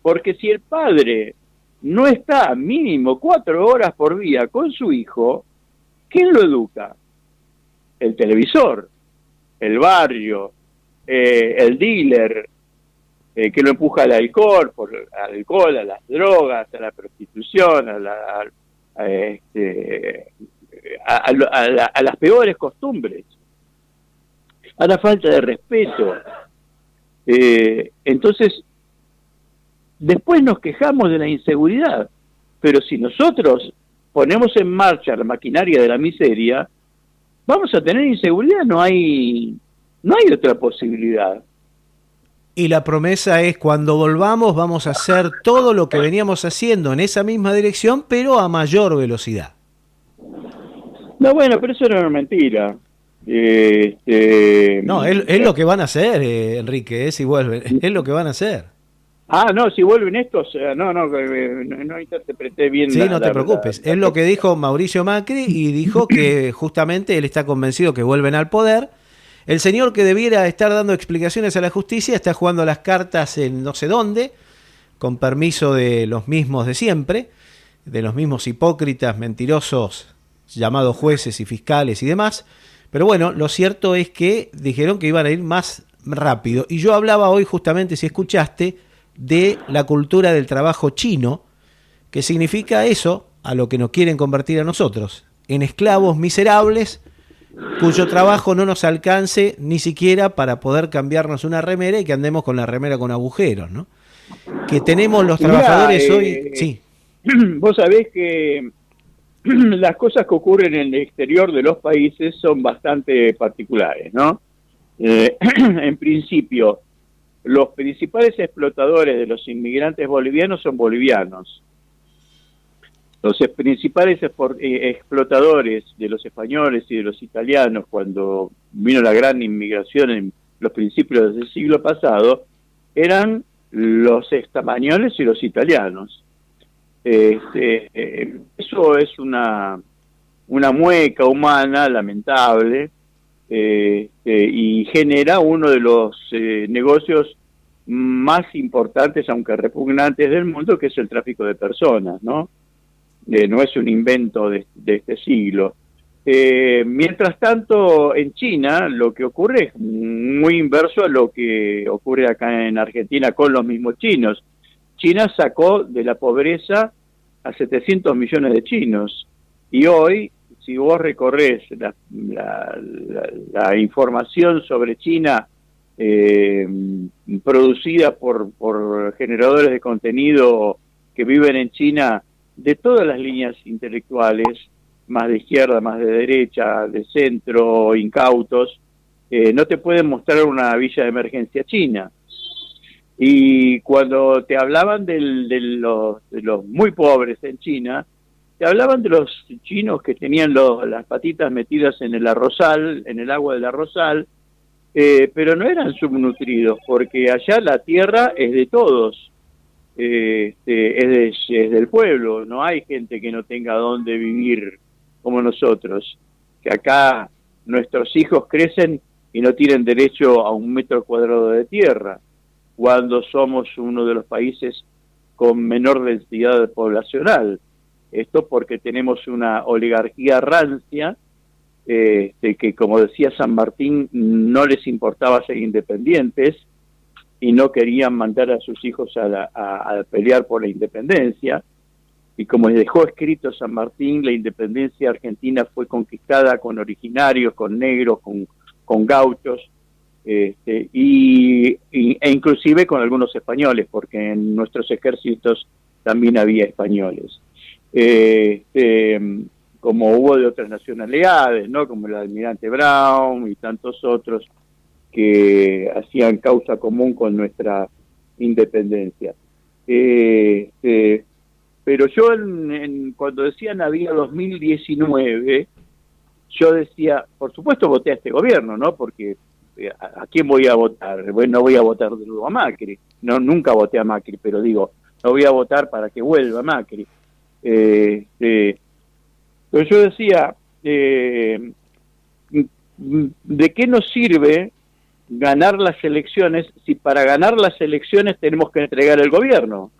porque si el padre no está mínimo 4 horas por día con su hijo, ¿quién lo educa? El televisor, el barrio, el dealer, que lo empuja al alcohol, a las drogas, a la prostitución, a las peores costumbres, a la falta de respeto. Entonces, después nos quejamos de la inseguridad, pero si nosotros ponemos en marcha la maquinaria de la miseria, vamos a tener inseguridad, no hay otra posibilidad. Y la promesa es: cuando volvamos vamos a hacer todo lo que veníamos haciendo en esa misma dirección, pero a mayor velocidad. No, bueno, pero eso era una mentira. No, es lo que van a hacer, Enrique, si vuelven, es lo que van a hacer. Ah, no, si vuelven estos, no interpreté bien. Sí, no te preocupes, es lo que dijo Mauricio Macri, y dijo que justamente él está convencido que vuelven al poder. El señor que debiera estar dando explicaciones a la justicia está jugando las cartas en no sé dónde, con permiso de los mismos de siempre, de los mismos hipócritas, mentirosos, llamados jueces y fiscales y demás. Pero bueno, lo cierto es que dijeron que iban a ir más rápido. Y yo hablaba hoy, justamente, si escuchaste, de la cultura del trabajo chino, que significa eso, a lo que nos quieren convertir a nosotros, en esclavos miserables, cuyo trabajo no nos alcance ni siquiera para poder cambiarnos una remera y que andemos con la remera con agujeros, ¿no? Que tenemos los trabajadores hoy... Sí. Vos sabés que las cosas que ocurren en el exterior de los países son bastante particulares, ¿no? En principio, los principales explotadores de los inmigrantes bolivianos son bolivianos. Los principales explotadores de los españoles y de los italianos cuando vino la gran inmigración en los principios del siglo pasado eran los españoles y los italianos. Eso es una mueca humana lamentable, y genera uno de los negocios más importantes, aunque repugnantes, del mundo, que es el tráfico de personas, ¿no? No es un invento de este siglo. Mientras tanto, en China lo que ocurre es muy inverso a lo que ocurre acá en Argentina con los mismos chinos. China sacó de la pobreza a 700 millones de chinos, y hoy, si vos recorres la información sobre China producida por generadores de contenido que viven en China, de todas las líneas intelectuales, más de izquierda, más de derecha, de centro, incautos, no te pueden mostrar una villa de emergencia china. Y cuando te hablaban de los muy pobres en China, te hablaban de los chinos que tenían las patitas metidas en el arrozal, en el agua del arrozal, pero no eran subnutridos, porque allá la tierra es de todos. Es del pueblo, no hay gente que no tenga dónde vivir como nosotros, que acá nuestros hijos crecen y no tienen derecho a 1 metro cuadrado de tierra, cuando somos uno de los países con menor densidad poblacional. Esto porque tenemos una oligarquía rancia, que, como decía San Martín, no les importaba ser independientes, y no querían mandar a sus hijos a pelear por la independencia. Y como dejó escrito San Martín, la independencia argentina fue conquistada con originarios, con negros, con gauchos, e inclusive con algunos españoles, porque en nuestros ejércitos también había españoles. Como hubo de otras nacionalidades, ¿no? Como el almirante Brown y tantos otros que hacían causa común con nuestra independencia. Pero yo cuando decían había 2019, yo decía, por supuesto voté a este gobierno, ¿no? Porque ¿a quién voy a votar? Bueno, no voy a votar de nuevo a Macri. No, nunca voté a Macri, pero digo, no voy a votar para que vuelva Macri. Pero yo decía, ¿de qué nos sirve ganar las elecciones si para ganar las elecciones tenemos que entregar el gobierno?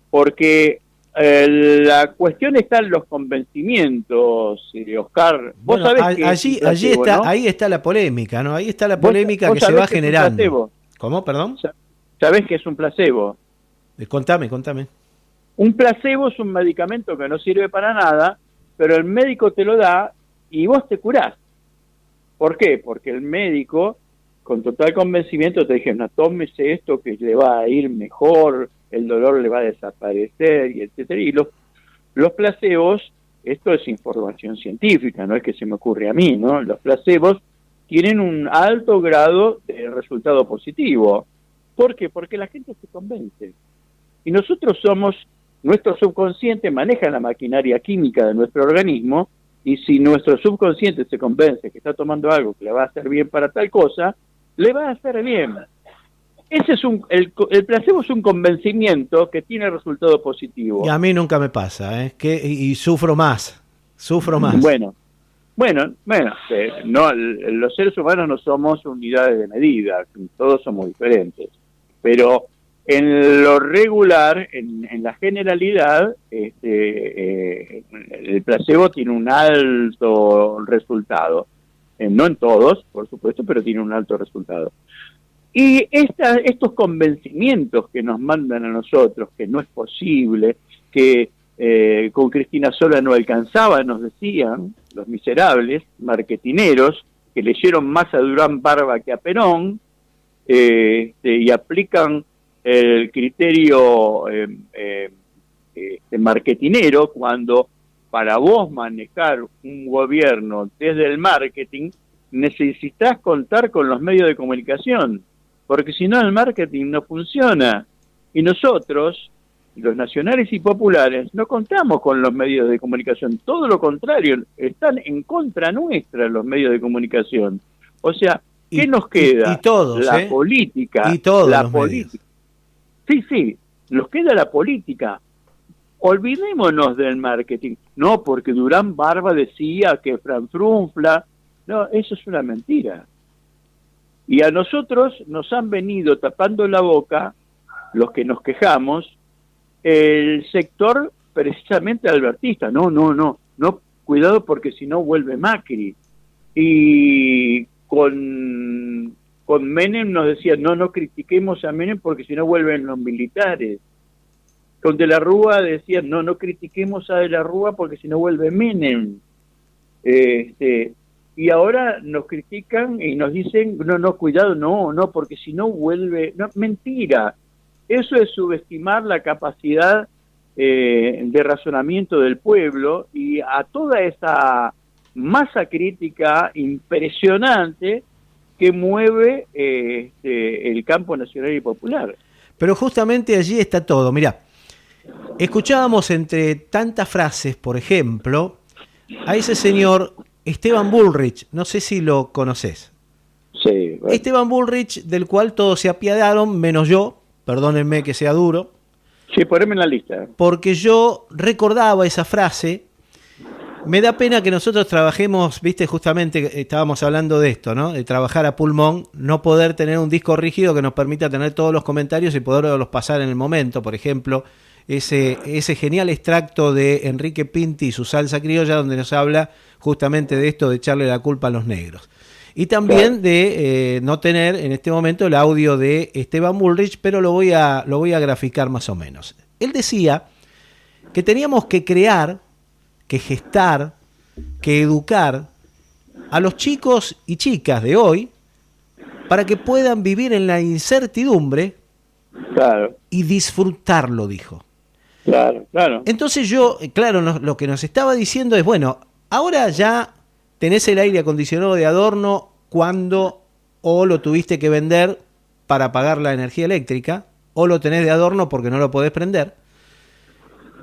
Porque la cuestión está en los convencimientos, Oscar. Vos Bueno, sabés que allí está, ¿no? Ahí está la polémica, ¿no? Ahí está la polémica que se va generando. ¿Cómo, perdón? ¿Sabés qué es un placebo? Contame. Un placebo es un medicamento que no sirve para nada, pero el médico te lo da y vos te curás. ¿Por qué? Porque el médico, con total convencimiento, te dice, no, tómese esto que le va a ir mejor, el dolor le va a desaparecer, y etcétera. Y los placebos, esto es información científica, no es que se me ocurre a mí, ¿no? Los placebos tienen un alto grado de resultado positivo. ¿Por qué? Porque la gente se convence. Y nuestro subconsciente maneja la maquinaria química de nuestro organismo, y si nuestro subconsciente se convence que está tomando algo que le va a hacer bien para tal cosa, le va a hacer bien. Ese es el placebo es un convencimiento que tiene resultado positivo. Y a mí nunca me pasa, y sufro más. Bueno, no, los seres humanos no somos unidades de medida, todos somos diferentes, pero en lo regular, en la generalidad, el placebo tiene un alto resultado. No en todos, por supuesto, pero tiene un alto resultado. Y estos convencimientos que nos mandan a nosotros, que no es posible, que con Cristina Sola no alcanzaba, nos decían los miserables marketineros, que leyeron más a Durán Barba que a Perón, y aplican el criterio marketinero, cuando para vos manejar un gobierno desde el marketing necesitas contar con los medios de comunicación, porque si no el marketing no funciona. Y nosotros los nacionales y populares, no contamos con los medios de comunicación, todo lo contrario, están en contra nuestra los medios de comunicación. O sea, ¿qué nos queda? Y todos, la política. Y todos la los política. medios. Sí, nos queda la política. Olvidémonos del marketing. No, porque Durán Barba decía que Franfrunfla. No, eso es una mentira. Y a nosotros nos han venido tapando la boca, los que nos quejamos, el sector precisamente albertista. No, cuidado porque si no vuelve Macri. Y con Menem nos decía, no critiquemos a Menem porque si no vuelven los militares. Con De la Rúa decía, no critiquemos a De la Rúa porque si no vuelve Menem. Y ahora nos critican y nos dicen, cuidado, no, porque si no vuelve... No, mentira. Eso es subestimar la capacidad de razonamiento del pueblo y a toda esa masa crítica impresionante que mueve el campo nacional y popular. Pero justamente allí está todo. Mirá, escuchábamos entre tantas frases, por ejemplo, a ese señor Esteban Bullrich, no sé si lo conoces. Sí. Bueno. Esteban Bullrich, del cual todos se apiadaron, menos yo, perdónenme que sea duro. Sí, poneme en la lista. Porque yo recordaba esa frase. Me da pena que nosotros trabajemos, viste, justamente estábamos hablando de esto, ¿no? De trabajar a pulmón, no poder tener un disco rígido que nos permita tener todos los comentarios y poderlos pasar en el momento. Por ejemplo, ese genial extracto de Enrique Pinti y su salsa criolla, donde nos habla justamente de esto de echarle la culpa a los negros. Y también de no tener en este momento el audio de Esteban Bullrich, pero lo voy a graficar más o menos. Él decía que teníamos que crear, que gestar, que educar a los chicos y chicas de hoy para que puedan vivir en la incertidumbre, claro, y disfrutarlo, dijo. Claro. Entonces lo que nos estaba diciendo es, bueno, ahora ya tenés el aire acondicionado de adorno cuando o lo tuviste que vender para pagar la energía eléctrica, o lo tenés de adorno porque no lo podés prender.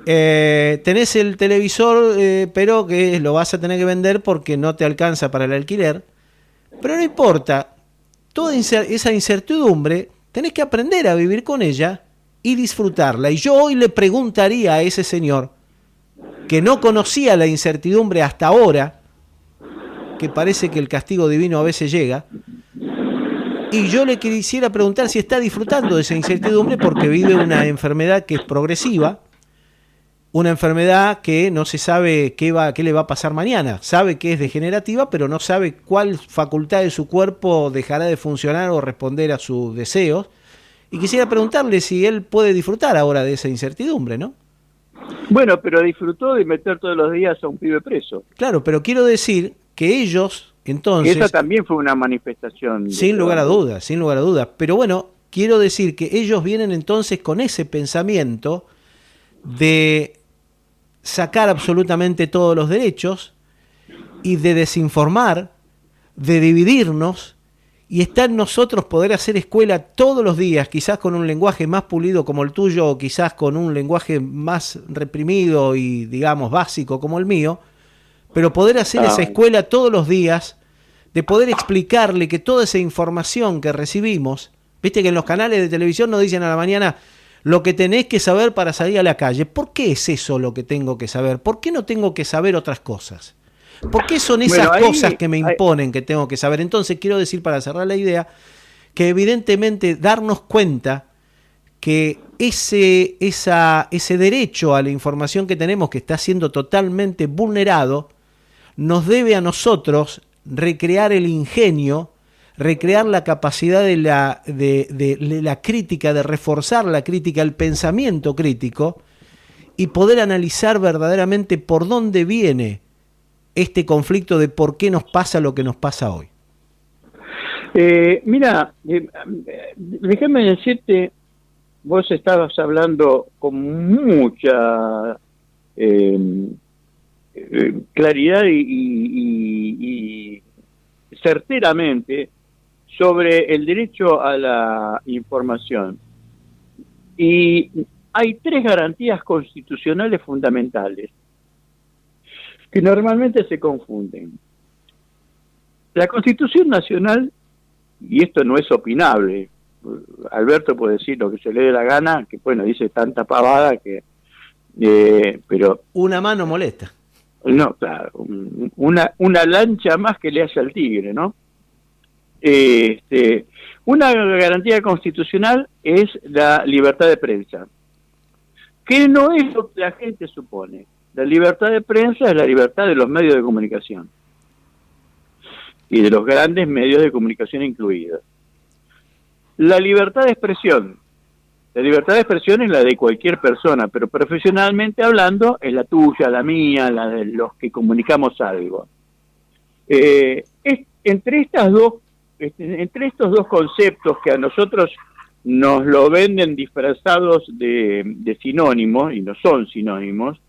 Tenés el televisor, pero que lo vas a tener que vender porque no te alcanza para el alquiler. Pero no importa, toda esa incertidumbre tenés que aprender a vivir con ella y disfrutarla. Y yo hoy le preguntaría a ese señor que no conocía la incertidumbre hasta ahora, que parece que el castigo divino a veces llega, y yo le quisiera preguntar si está disfrutando de esa incertidumbre porque vive una enfermedad que es progresiva, una enfermedad que no se sabe qué le va a pasar mañana. Sabe que es degenerativa, pero no sabe cuál facultad de su cuerpo dejará de funcionar o responder a sus deseos. Y quisiera preguntarle si él puede disfrutar ahora de esa incertidumbre, ¿no? Bueno, pero disfrutó de meter todos los días a un pibe preso. Claro, pero quiero decir que ellos, entonces... Esa también fue una manifestación. Sin lugar a dudas. Pero bueno, quiero decir que ellos vienen entonces con ese pensamiento de sacar absolutamente todos los derechos y de desinformar, de dividirnos, y está en nosotros poder hacer escuela todos los días, quizás con un lenguaje más pulido como el tuyo, o quizás con un lenguaje más reprimido y, digamos, básico como el mío, pero poder hacer esa escuela todos los días, de poder explicarle que toda esa información que recibimos, viste que en los canales de televisión nos dicen a la mañana lo que tenés que saber para salir a la calle. ¿Por qué es eso lo que tengo que saber? ¿Por qué no tengo que saber otras cosas? ¿Por qué son esas cosas que me imponen que tengo que saber? Entonces quiero decir, para cerrar la idea, que evidentemente darnos cuenta que ese derecho a la información que tenemos, que está siendo totalmente vulnerado, nos debe a nosotros recrear el ingenio, recrear la capacidad de la crítica, de reforzar la crítica, el pensamiento crítico, y poder analizar verdaderamente por dónde viene este conflicto de por qué nos pasa lo que nos pasa hoy. Mira, déjame decirte, vos estabas hablando con mucha claridad y certeramente sobre el derecho a la información. Y hay tres garantías constitucionales fundamentales que normalmente se confunden. La Constitución Nacional, y esto no es opinable, Alberto puede decir lo que se le dé la gana, que bueno, dice tanta pavada que... pero una mano molesta. No, claro, una lancha más que le hace al tigre, ¿no? Una garantía constitucional es la libertad de prensa, que no es lo que la gente supone. La libertad de prensa es la libertad de los medios de comunicación, y de los grandes medios de comunicación incluidos. La libertad de expresión. La libertad de expresión es la de cualquier persona, pero profesionalmente hablando es la tuya, la mía, la de los que comunicamos algo. Entre estos dos conceptos que a nosotros nos lo venden disfrazados de sinónimos, y no son sinónimos,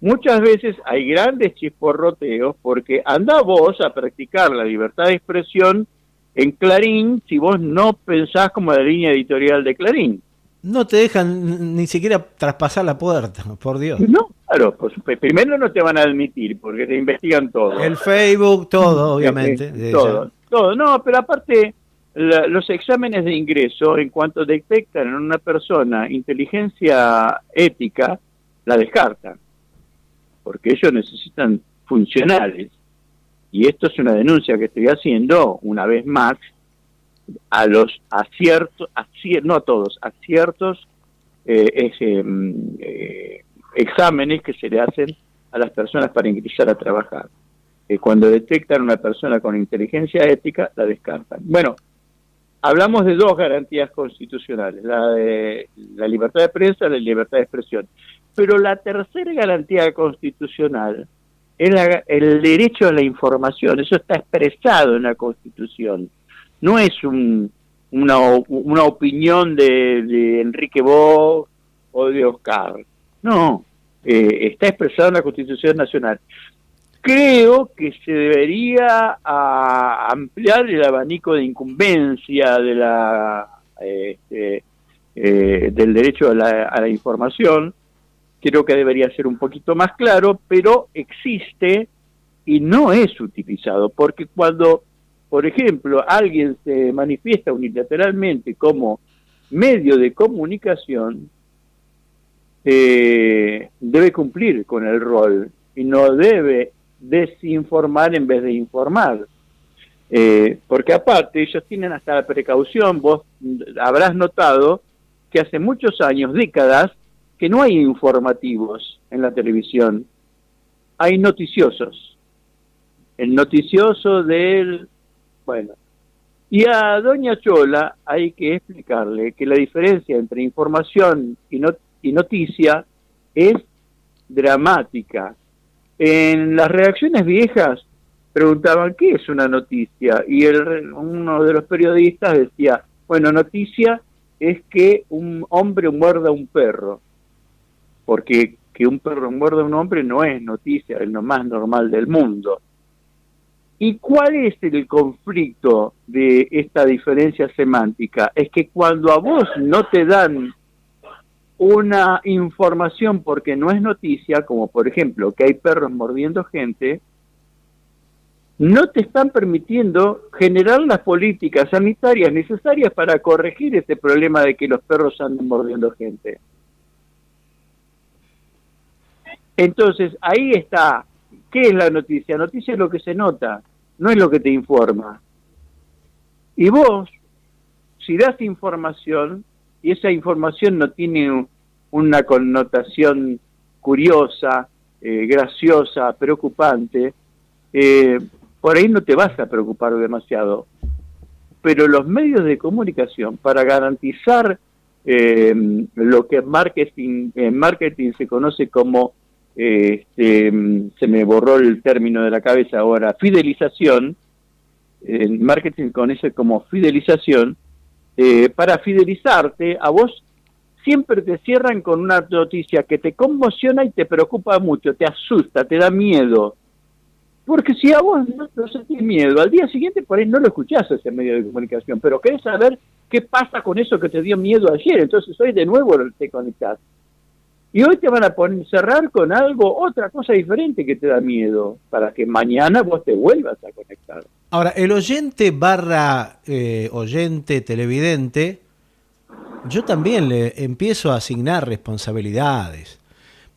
muchas veces hay grandes chisporroteos, porque anda vos a practicar la libertad de expresión en Clarín si vos no pensás como la línea editorial de Clarín. No te dejan ni siquiera traspasar la puerta, por Dios. No, claro, pues, primero no te van a admitir porque te investigan todo. El Facebook, todo, obviamente. Todo. No, pero aparte, los exámenes de ingreso, en cuanto detectan en una persona inteligencia ética, la descartan, porque ellos necesitan funcionales. Y esto es una denuncia que estoy haciendo, una vez más, a ciertos exámenes que se le hacen a las personas para ingresar a trabajar. Cuando detectan a una persona con inteligencia ética, la descartan. Bueno, hablamos de dos garantías constitucionales, la de la libertad de prensa y la libertad de expresión. Pero la tercera garantía constitucional es el derecho a la información. Eso está expresado en la Constitución. No es una opinión de Enrique Bosch o de Oscar. No, está expresado en la Constitución Nacional. Creo que se debería ampliar el abanico de incumbencia de del derecho a la información. Creo que debería ser un poquito más claro, pero existe y no es utilizado, porque cuando, por ejemplo, alguien se manifiesta unilateralmente como medio de comunicación, debe cumplir con el rol y no debe desinformar en vez de informar. Porque aparte ellos tienen hasta la precaución, vos habrás notado que hace muchos años, décadas, que no hay informativos en la televisión, hay noticiosos. El noticioso del... Bueno, y a doña Chola hay que explicarle que la diferencia entre información y noticia es dramática. En las redacciones viejas preguntaban ¿qué es una noticia? Y uno de los periodistas decía, bueno, noticia es que un hombre muerda a un perro, porque que un perro muerda a un hombre no es noticia, es lo más normal del mundo. ¿Y cuál es el conflicto de esta diferencia semántica? Es que cuando a vos no te dan una información porque no es noticia, como por ejemplo que hay perros mordiendo gente, no te están permitiendo generar las políticas sanitarias necesarias para corregir este problema de que los perros andan mordiendo gente. Entonces, ahí está. ¿Qué es la noticia? Noticia es lo que se nota, no es lo que te informa. Y vos, si das información, y esa información no tiene una connotación curiosa, graciosa, preocupante, por ahí no te vas a preocupar demasiado. Pero los medios de comunicación, para garantizar lo que en marketing se conoce como, se me borró el término de la cabeza ahora, fidelización, en marketing se conoce como fidelización, para fidelizarte, a vos siempre te cierran con una noticia que te conmociona y te preocupa mucho, te asusta, te da miedo. Porque si a vos no sentís miedo, al día siguiente por ahí no lo escuchás ese medio de comunicación, pero querés saber qué pasa con eso que te dio miedo ayer, entonces hoy de nuevo te conectás. Y hoy te van a cerrar con algo, otra cosa diferente que te da miedo, para que mañana vos te vuelvas a conectar. Ahora, el oyente barra oyente televidente, yo también le empiezo a asignar responsabilidades,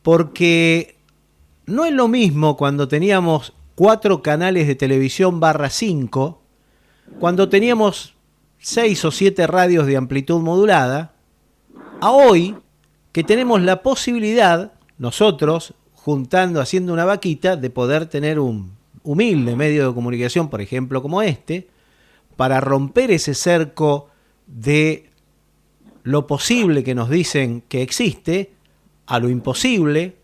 porque no es lo mismo cuando teníamos 4 canales de televisión barra 5, cuando teníamos 6 o 7 radios de amplitud modulada, a hoy que tenemos la posibilidad, nosotros, juntando, haciendo una vaquita, de poder tener un humilde medio de comunicación, por ejemplo, como este, para romper ese cerco de lo posible que nos dicen que existe, a lo imposible,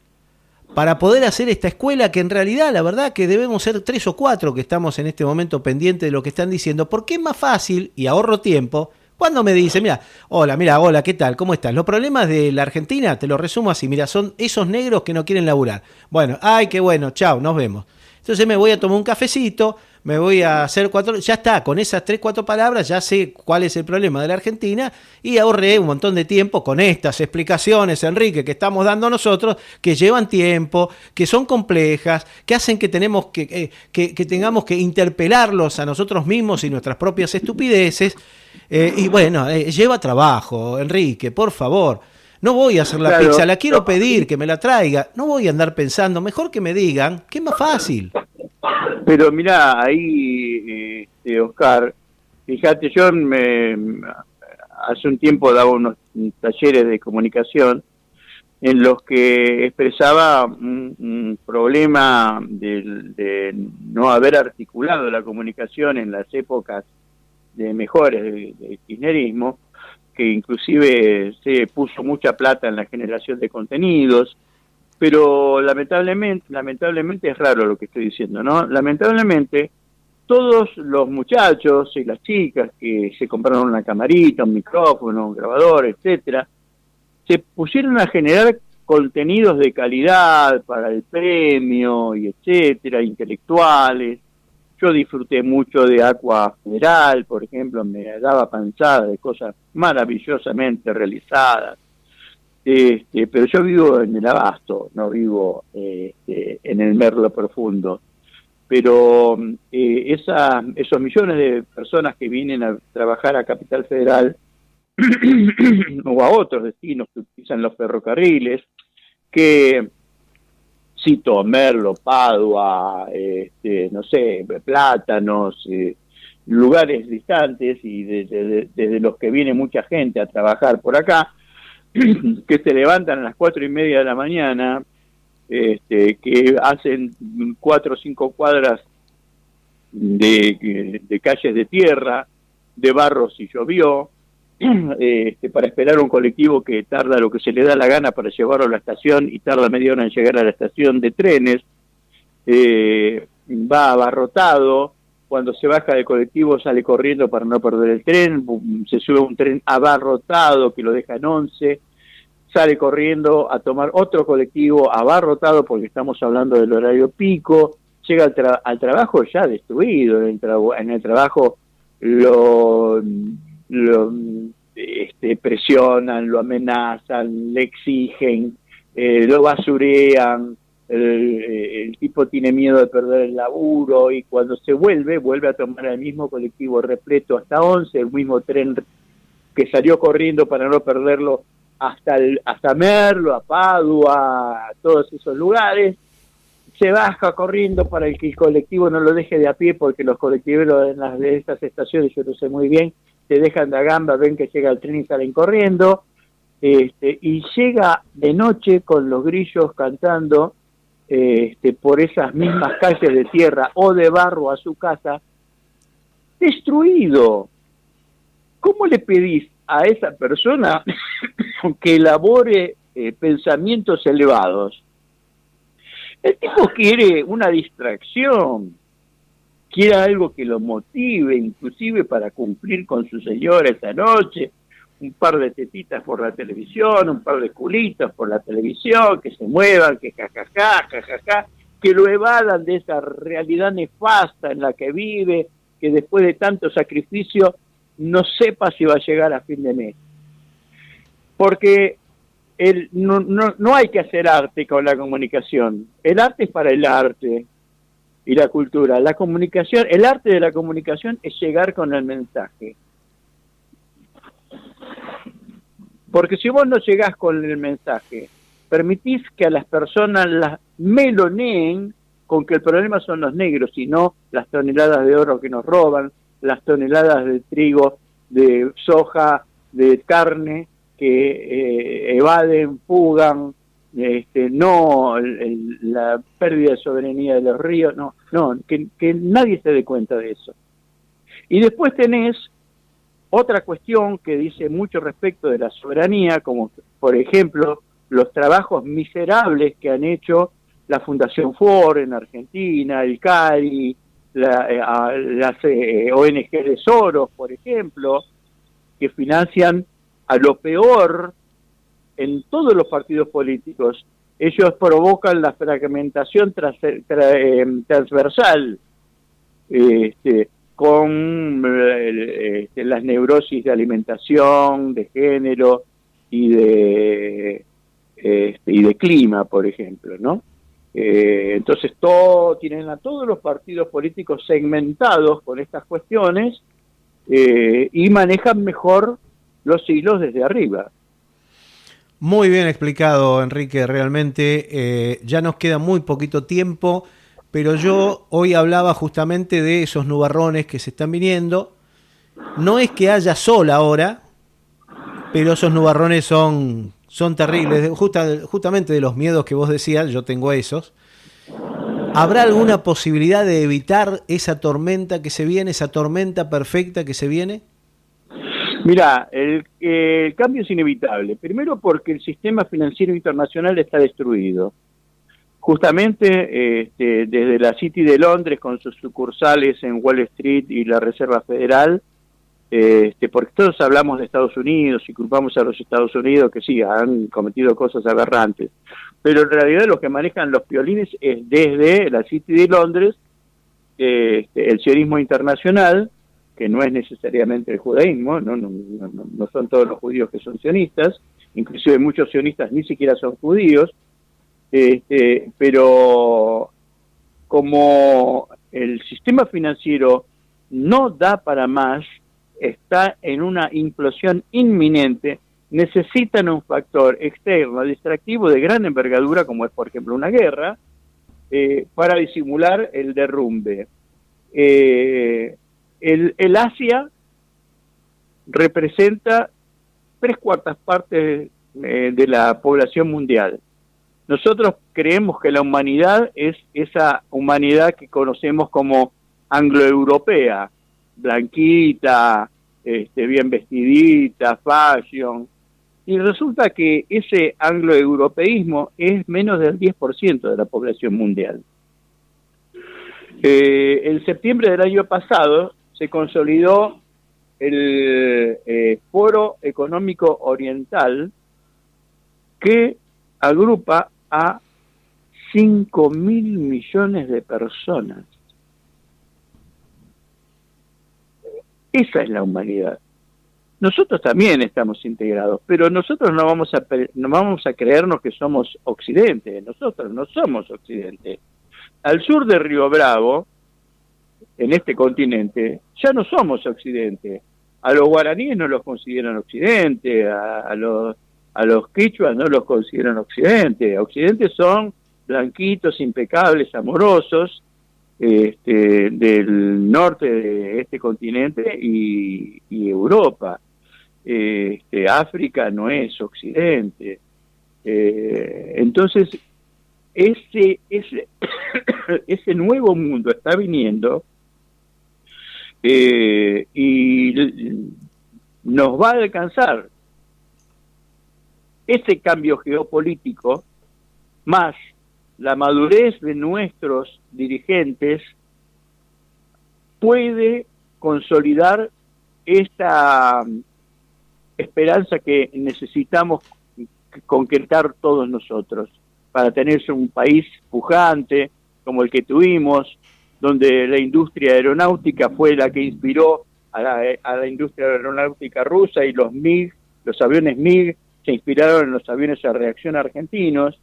para poder hacer esta escuela que en realidad, la verdad, que debemos ser 3 o 4 que estamos en este momento pendientes de lo que están diciendo, porque es más fácil, y ahorro tiempo, cuando me dice, mira, hola, ¿qué tal? ¿Cómo estás? Los problemas de la Argentina, te lo resumo así, mira, son esos negros que no quieren laburar. Bueno, ay, qué bueno, chao, nos vemos. Entonces me voy a tomar un cafecito, me voy a hacer 4, ya está, con esas 3, 4 palabras ya sé cuál es el problema de la Argentina y ahorré un montón de tiempo con estas explicaciones, Enrique, que estamos dando nosotros, que llevan tiempo, que son complejas, que hacen que tengamos que interpelarlos a nosotros mismos y nuestras propias estupideces. Y bueno, lleva trabajo, Enrique, por favor. No voy a hacer la pizza, la quiero pedir, que me la traiga. No voy a andar pensando, mejor que me digan, que es más fácil. Pero mirá, ahí, Oscar, fíjate, yo hace un tiempo daba unos talleres de comunicación en los que expresaba un problema de no haber articulado la comunicación en las épocas de mejores del kirchnerismo, que inclusive se puso mucha plata en la generación de contenidos, pero lamentablemente es raro lo que estoy diciendo, ¿no? Lamentablemente todos los muchachos y las chicas que se compraron una camarita, un micrófono, un grabador, etcétera, se pusieron a generar contenidos de calidad para el premio y etcétera, intelectuales. Yo disfruté mucho de Aqua Federal, por ejemplo, me daba panzada de cosas maravillosamente realizadas. Pero yo vivo en el Abasto, no vivo en el Merlo profundo. Pero esos millones de personas que vienen a trabajar a Capital Federal o a otros destinos que utilizan los ferrocarriles, que cito Merlo, Padua, no sé, Plátanos, lugares distantes y desde los que viene mucha gente a trabajar por acá, que se levantan a las 4:30 de la mañana, que hacen 4 o 5 cuadras de calles de tierra, de barro si llovió, para esperar un colectivo que tarda lo que se le da la gana para llevarlo a la estación y tarda media hora en llegar a la estación de trenes, va abarrotado, cuando se baja del colectivo sale corriendo para no perder el tren, se sube a un tren abarrotado que lo deja en 11, sale corriendo a tomar otro colectivo abarrotado porque estamos hablando del horario pico, llega al trabajo ya destruido, en el trabajo lo presionan, lo amenazan, le exigen, lo basurean, el tipo tiene miedo de perder el laburo y cuando se vuelve a tomar el mismo colectivo repleto hasta 11, el mismo tren que salió corriendo para no perderlo hasta Merlo, a Padua, a todos esos lugares, se baja corriendo para que el colectivo no lo deje de a pie, porque los colectiveros de estas estaciones, yo lo sé muy bien, se dejan de a gamba, ven que llega el tren y salen corriendo, y llega de noche con los grillos cantando por esas mismas calles de tierra o de barro a su casa, destruido. ¿Cómo le pedís a esa persona que elabore pensamientos elevados? El tipo quiere una distracción, quiere algo que lo motive, inclusive para cumplir con su señora esa noche, un par de tetitas por la televisión, un par de culitos por la televisión, que se muevan, que jajaja, que lo evadan de esa realidad nefasta en la que vive, que después de tanto sacrificio no sepa si va a llegar a fin de mes. Porque no hay que hacer arte con la comunicación. El arte es para el arte y la cultura. La comunicación, el arte de la comunicación es llegar con el mensaje. Porque si vos no llegás con el mensaje, permitís que a las personas las meloneen con que el problema son los negros y no las toneladas de oro que nos roban, las toneladas de trigo, de soja, de carne que evaden, fugan, no la pérdida de soberanía de los ríos, que nadie se dé cuenta de eso. Y después tenés otra cuestión que dice mucho respecto de la soberanía, como por ejemplo los trabajos miserables que han hecho la Fundación Ford en Argentina, el CARI, las ONG de Soros, por ejemplo, que financian a lo peor en todos los partidos políticos. Ellos provocan la fragmentación transversal, con las neurosis de alimentación, de género y de clima, por ejemplo, ¿no? Entonces tienen a todos los partidos políticos segmentados con estas cuestiones y manejan mejor los hilos desde arriba. Muy bien explicado, Enrique, realmente ya nos queda muy poquito tiempo, pero yo hoy hablaba justamente de esos nubarrones que se están viniendo. No es que haya sol ahora, pero esos nubarrones son terribles, justamente de los miedos que vos decías, yo tengo esos. ¿Habrá alguna posibilidad de evitar esa tormenta que se viene, esa tormenta perfecta que se viene? Mirá, el cambio es inevitable. Primero porque el sistema financiero internacional está destruido. Justamente desde la City de Londres con sus sucursales en Wall Street y la Reserva Federal, porque todos hablamos de Estados Unidos y culpamos a los Estados Unidos que sí, han cometido cosas aberrantes, pero en realidad los que manejan los piolines es desde la City de Londres, el sionismo internacional, que no es necesariamente el judaísmo, no son todos los judíos que son sionistas, inclusive muchos sionistas ni siquiera son judíos, pero como el sistema financiero no da para más, está en una implosión inminente, necesitan un factor externo, distractivo de gran envergadura, como es por ejemplo una guerra, para disimular el derrumbe. El Asia representa 3/4 partes de la población mundial. Nosotros creemos que la humanidad es esa humanidad que conocemos como anglo-europea, blanquita, bien vestidita, fashion, y resulta que ese anglo-europeísmo es menos del 10% de la población mundial. En septiembre del año pasado se consolidó el Foro Económico Oriental, que agrupa a 5.000 millones de personas. Esa es la humanidad. Nosotros también estamos integrados, pero nosotros no vamos a creernos que somos Occidente. Nosotros no somos Occidente. Al sur de Río Bravo, en este continente, ya no somos Occidente. A los guaraníes no los consideran Occidente, a los quichuas no los consideran Occidente. Occidente son blanquitos, impecables, amorosos, del norte de este continente y Europa. África no es Occidente. Entonces, ese nuevo mundo está viniendo y nos va a alcanzar. Ese cambio geopolítico, más la madurez de nuestros dirigentes, puede consolidar esta esperanza que necesitamos concretar todos nosotros para tener un país pujante como el que tuvimos, donde la industria aeronáutica fue la que inspiró a la industria aeronáutica rusa, y los aviones MiG se inspiraron en los aviones a reacción argentinos,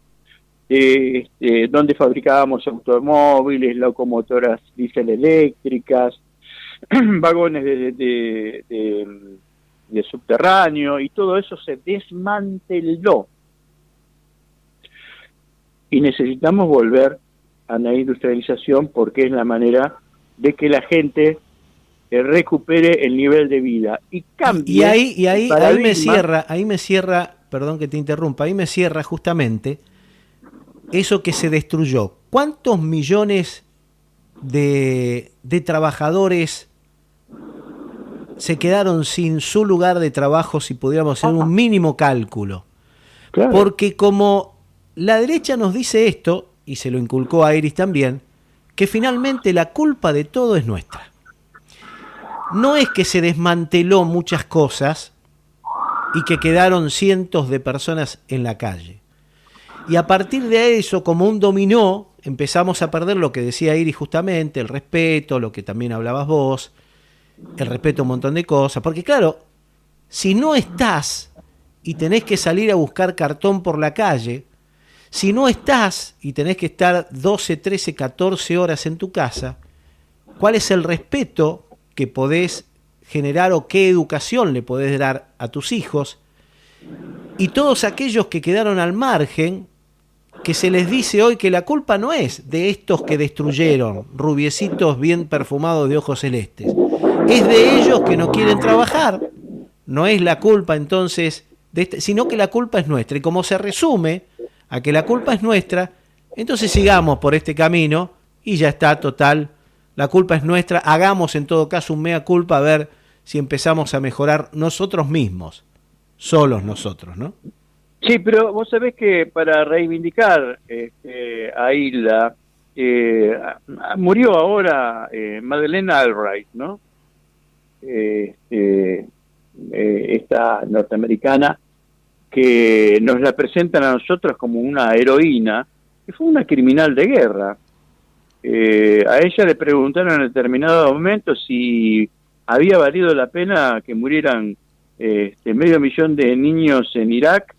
donde fabricábamos automóviles, locomotoras diésel eléctricas, vagones de subterráneo, y todo eso se desmanteló. Y necesitamos volver a la industrialización porque es la manera de que la gente recupere el nivel de vida y cambie. Y ahí me cierra, perdón que te interrumpa, ahí me cierra justamente eso que se destruyó. ¿Cuántos millones de trabajadores se quedaron sin su lugar de trabajo, si pudiéramos hacer un mínimo cálculo? Claro. Porque como la derecha nos dice esto, y se lo inculcó a Iris también, que finalmente la culpa de todo es nuestra. No es que se desmanteló muchas cosas y que quedaron cientos de personas en la calle. Y a partir de eso, como un dominó, empezamos a perder lo que decía Iris justamente, el respeto, lo que también hablabas vos, el respeto a un montón de cosas. Porque claro, si no estás y tenés que salir a buscar cartón por la calle, si no estás y tenés que estar 12, 13, 14 horas en tu casa, ¿cuál es el respeto que podés generar o qué educación le podés dar a tus hijos? Y todos aquellos que quedaron al margen, que se les dice hoy que la culpa no es de estos que destruyeron, rubiecitos bien perfumados de ojos celestes, es de ellos que no quieren trabajar. No es la culpa entonces sino que la culpa es nuestra. Y como se resume a que la culpa es nuestra, entonces sigamos por este camino y ya está, total, la culpa es nuestra. Hagamos en todo caso un mea culpa, a ver si empezamos a mejorar nosotros mismos, solos nosotros, ¿no? Sí, pero vos sabés que para reivindicar a Hilda, murió ahora Madeleine Albright, ¿no? Esta norteamericana, que nos la presentan a nosotros como una heroína, que fue una criminal de guerra. A ella le preguntaron en determinado momento si había valido la pena que murieran 500.000 de niños en Irak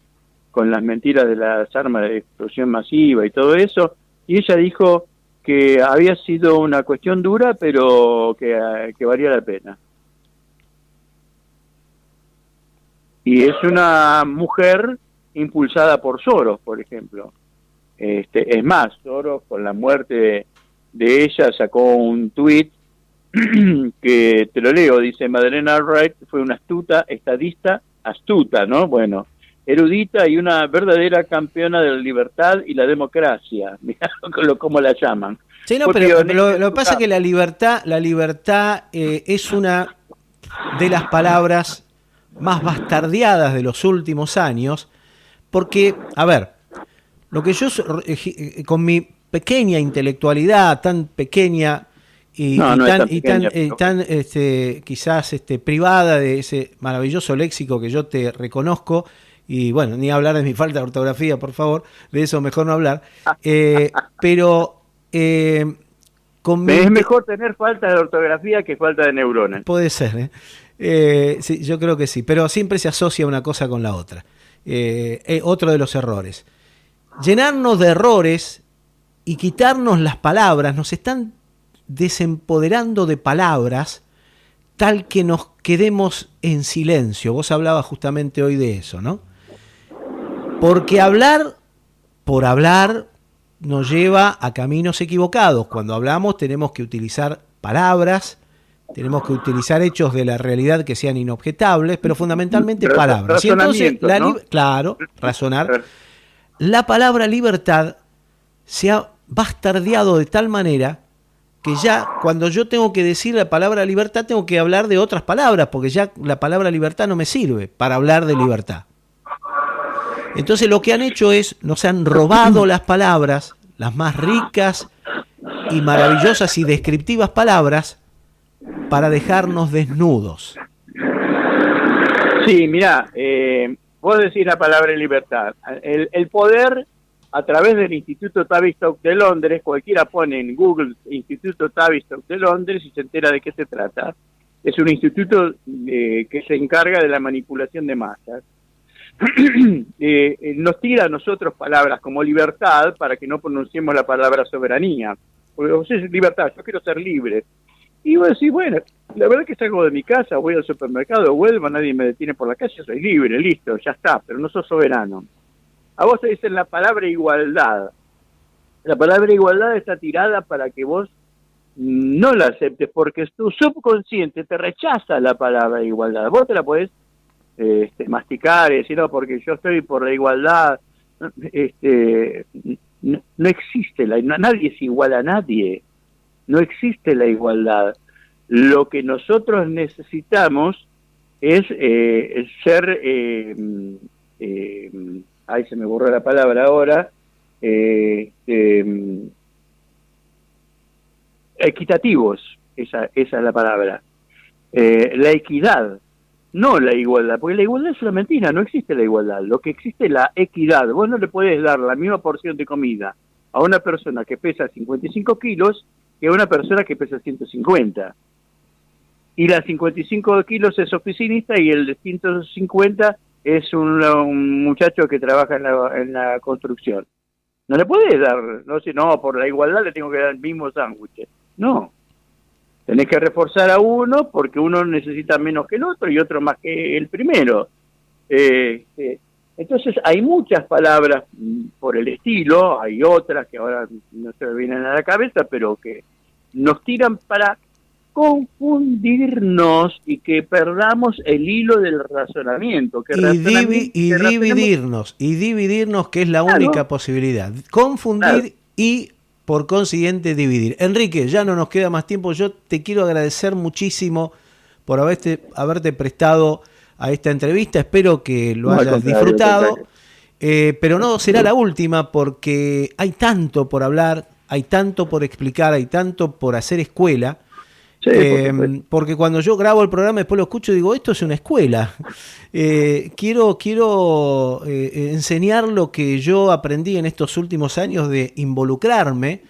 con las mentiras de las armas de explosión masiva y todo eso, y ella dijo que había sido una cuestión dura, pero que valía la pena. Y es una mujer impulsada por Soros, por ejemplo. Es más, Soros, con la muerte de ella, sacó un tuit que te lo leo, dice: Madeleine Albright fue una estadista astuta, ¿no? Bueno, erudita y una verdadera campeona de la libertad y la democracia. Mirá cómo la llaman. Sí, no, pero lo que pasa es que la libertad es una de las palabras más bastardeadas de los últimos años, porque, a ver, lo que yo, con mi pequeña intelectualidad, tan pequeña y tan quizás privada de ese maravilloso léxico que yo te reconozco, y bueno, ni hablar de mi falta de ortografía, por favor, de eso mejor no hablar, pero es mejor tener falta de ortografía que falta de neuronas. Puede ser, sí, yo creo que sí, pero siempre se asocia una cosa con la otra. Otro de los errores. Llenarnos de errores y quitarnos las palabras, nos están desempoderando de palabras tal que nos quedemos en silencio. Vos hablabas justamente hoy de eso, ¿no? Porque hablar por hablar nos lleva a caminos equivocados. Cuando hablamos tenemos que utilizar palabras, tenemos que utilizar hechos de la realidad que sean inobjetables, pero fundamentalmente palabras. Y entonces, ¿no? Claro, razonar. La palabra libertad se ha bastardeado de tal manera que ya cuando yo tengo que decir la palabra libertad tengo que hablar de otras palabras, porque ya la palabra libertad no me sirve para hablar de libertad. Entonces lo que han hecho es, nos han robado las palabras, las más ricas y maravillosas y descriptivas palabras, para dejarnos desnudos. Sí, mirá, vos decís la palabra libertad. El poder, a través del Instituto Tavistock de Londres, cualquiera pone en Google Instituto Tavistock de Londres y se entera de qué se trata. Es un instituto que se encarga de la manipulación de masas. nos tira a nosotros palabras como libertad para que no pronunciemos la palabra soberanía. Porque vos decís libertad, yo quiero ser libre. Y vos decís, bueno, la verdad que salgo de mi casa, voy al supermercado, vuelvo, nadie me detiene por la calle, soy libre, listo, ya está, pero no sos soberano. A vos te dicen la palabra igualdad. La palabra igualdad está tirada para que vos no la aceptes, porque tu subconsciente te rechaza la palabra igualdad. Vos te la podés masticar y decir, no, porque yo estoy por la igualdad. No existe, nadie es igual a nadie. No existe la igualdad. Lo que nosotros necesitamos es ser, ay, se me borró la palabra ahora, equitativos, esa es la palabra. La equidad, no la igualdad, porque la igualdad es una mentira, no existe la igualdad. Lo que existe es la equidad. Vos no le podés dar la misma porción de comida a una persona que pesa 55 kilos que a una persona que pesa 150. Y la 55 kilos es oficinista y el de 150 es un muchacho que trabaja en la construcción. No le podés dar, no sé, no, por la igualdad le tengo que dar el mismo sándwich. No. Tenés que reforzar a uno porque uno necesita menos que el otro y otro más que el primero. Entonces hay muchas palabras por el estilo, hay otras que ahora no se me vienen a la cabeza, pero que nos tiran para confundirnos y que perdamos el hilo del razonamiento. Dividirnos, que es la única posibilidad. Confundir y, por consiguiente, dividir. Enrique, ya no nos queda más tiempo. Yo te quiero agradecer muchísimo por haberte prestado a esta entrevista. Espero que lo hayas disfrutado. Pero no será la última, porque hay tanto por hablar, hay tanto por explicar, hay tanto por hacer escuela. Sí, porque cuando yo grabo el programa después lo escucho y digo, esto es una escuela. Quiero enseñar lo que yo aprendí en estos últimos años de involucrarme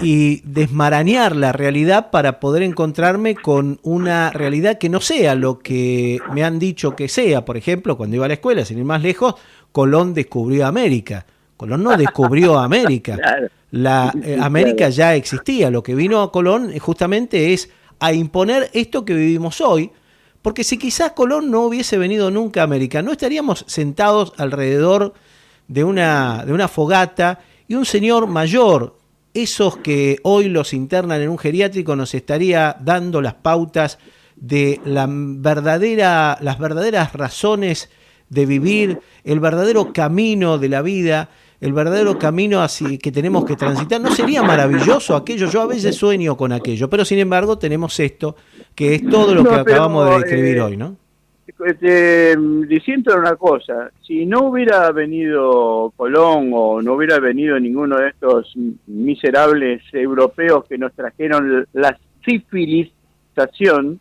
y desmarañar la realidad para poder encontrarme con una realidad que no sea lo que me han dicho que sea. Por ejemplo, cuando iba a la escuela, sin ir más lejos, Colón descubrió América. Colón no descubrió América. Claro. América ya existía. Lo que vino a Colón justamente es a imponer esto que vivimos hoy, porque si quizás Colón no hubiese venido nunca a América, no estaríamos sentados alrededor de una fogata y un señor mayor, esos que hoy los internan en un geriátrico, nos estaría dando las pautas de las verdaderas razones de vivir, el verdadero camino de la vida, el verdadero camino así que tenemos que transitar. ¿No sería maravilloso aquello? Yo a veces sueño con aquello, pero sin embargo tenemos esto, que es todo lo que acabamos de describir hoy, ¿no? Diciendo una cosa, si no hubiera venido Colón o no hubiera venido ninguno de estos miserables europeos que nos trajeron la civilización,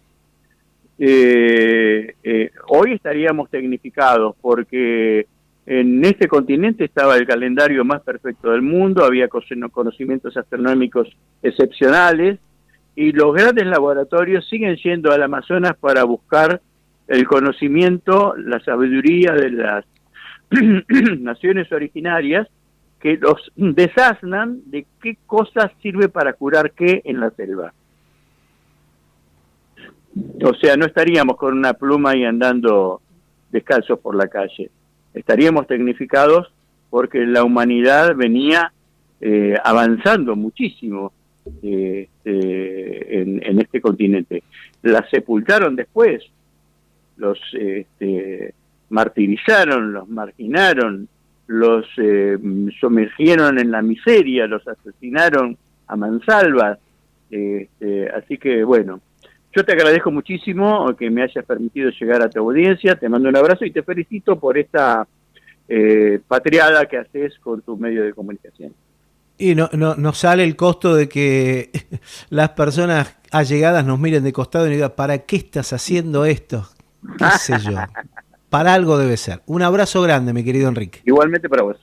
hoy estaríamos tecnificados, porque en este continente estaba el calendario más perfecto del mundo, había conocimientos astronómicos excepcionales, y los grandes laboratorios siguen yendo al Amazonas para buscar el conocimiento, la sabiduría de las naciones originarias, que los desasnan de qué cosa sirve para curar qué en la selva. O sea, no estaríamos con una pluma y andando descalzos por la calle. Estaríamos tecnificados porque la humanidad venía avanzando muchísimo en este continente. La sepultaron después, los martirizaron, los marginaron, los sumergieron en la miseria, los asesinaron a mansalva. Así que, bueno, yo te agradezco muchísimo que me hayas permitido llegar a tu audiencia, te mando un abrazo y te felicito por esta patriada que haces con tu medio de comunicación. Y no sale el costo de que las personas allegadas nos miren de costado y nos digan, ¿para qué estás haciendo esto? ¿Qué sé yo? Para algo debe ser. Un abrazo grande, mi querido Enrique. Igualmente para vos.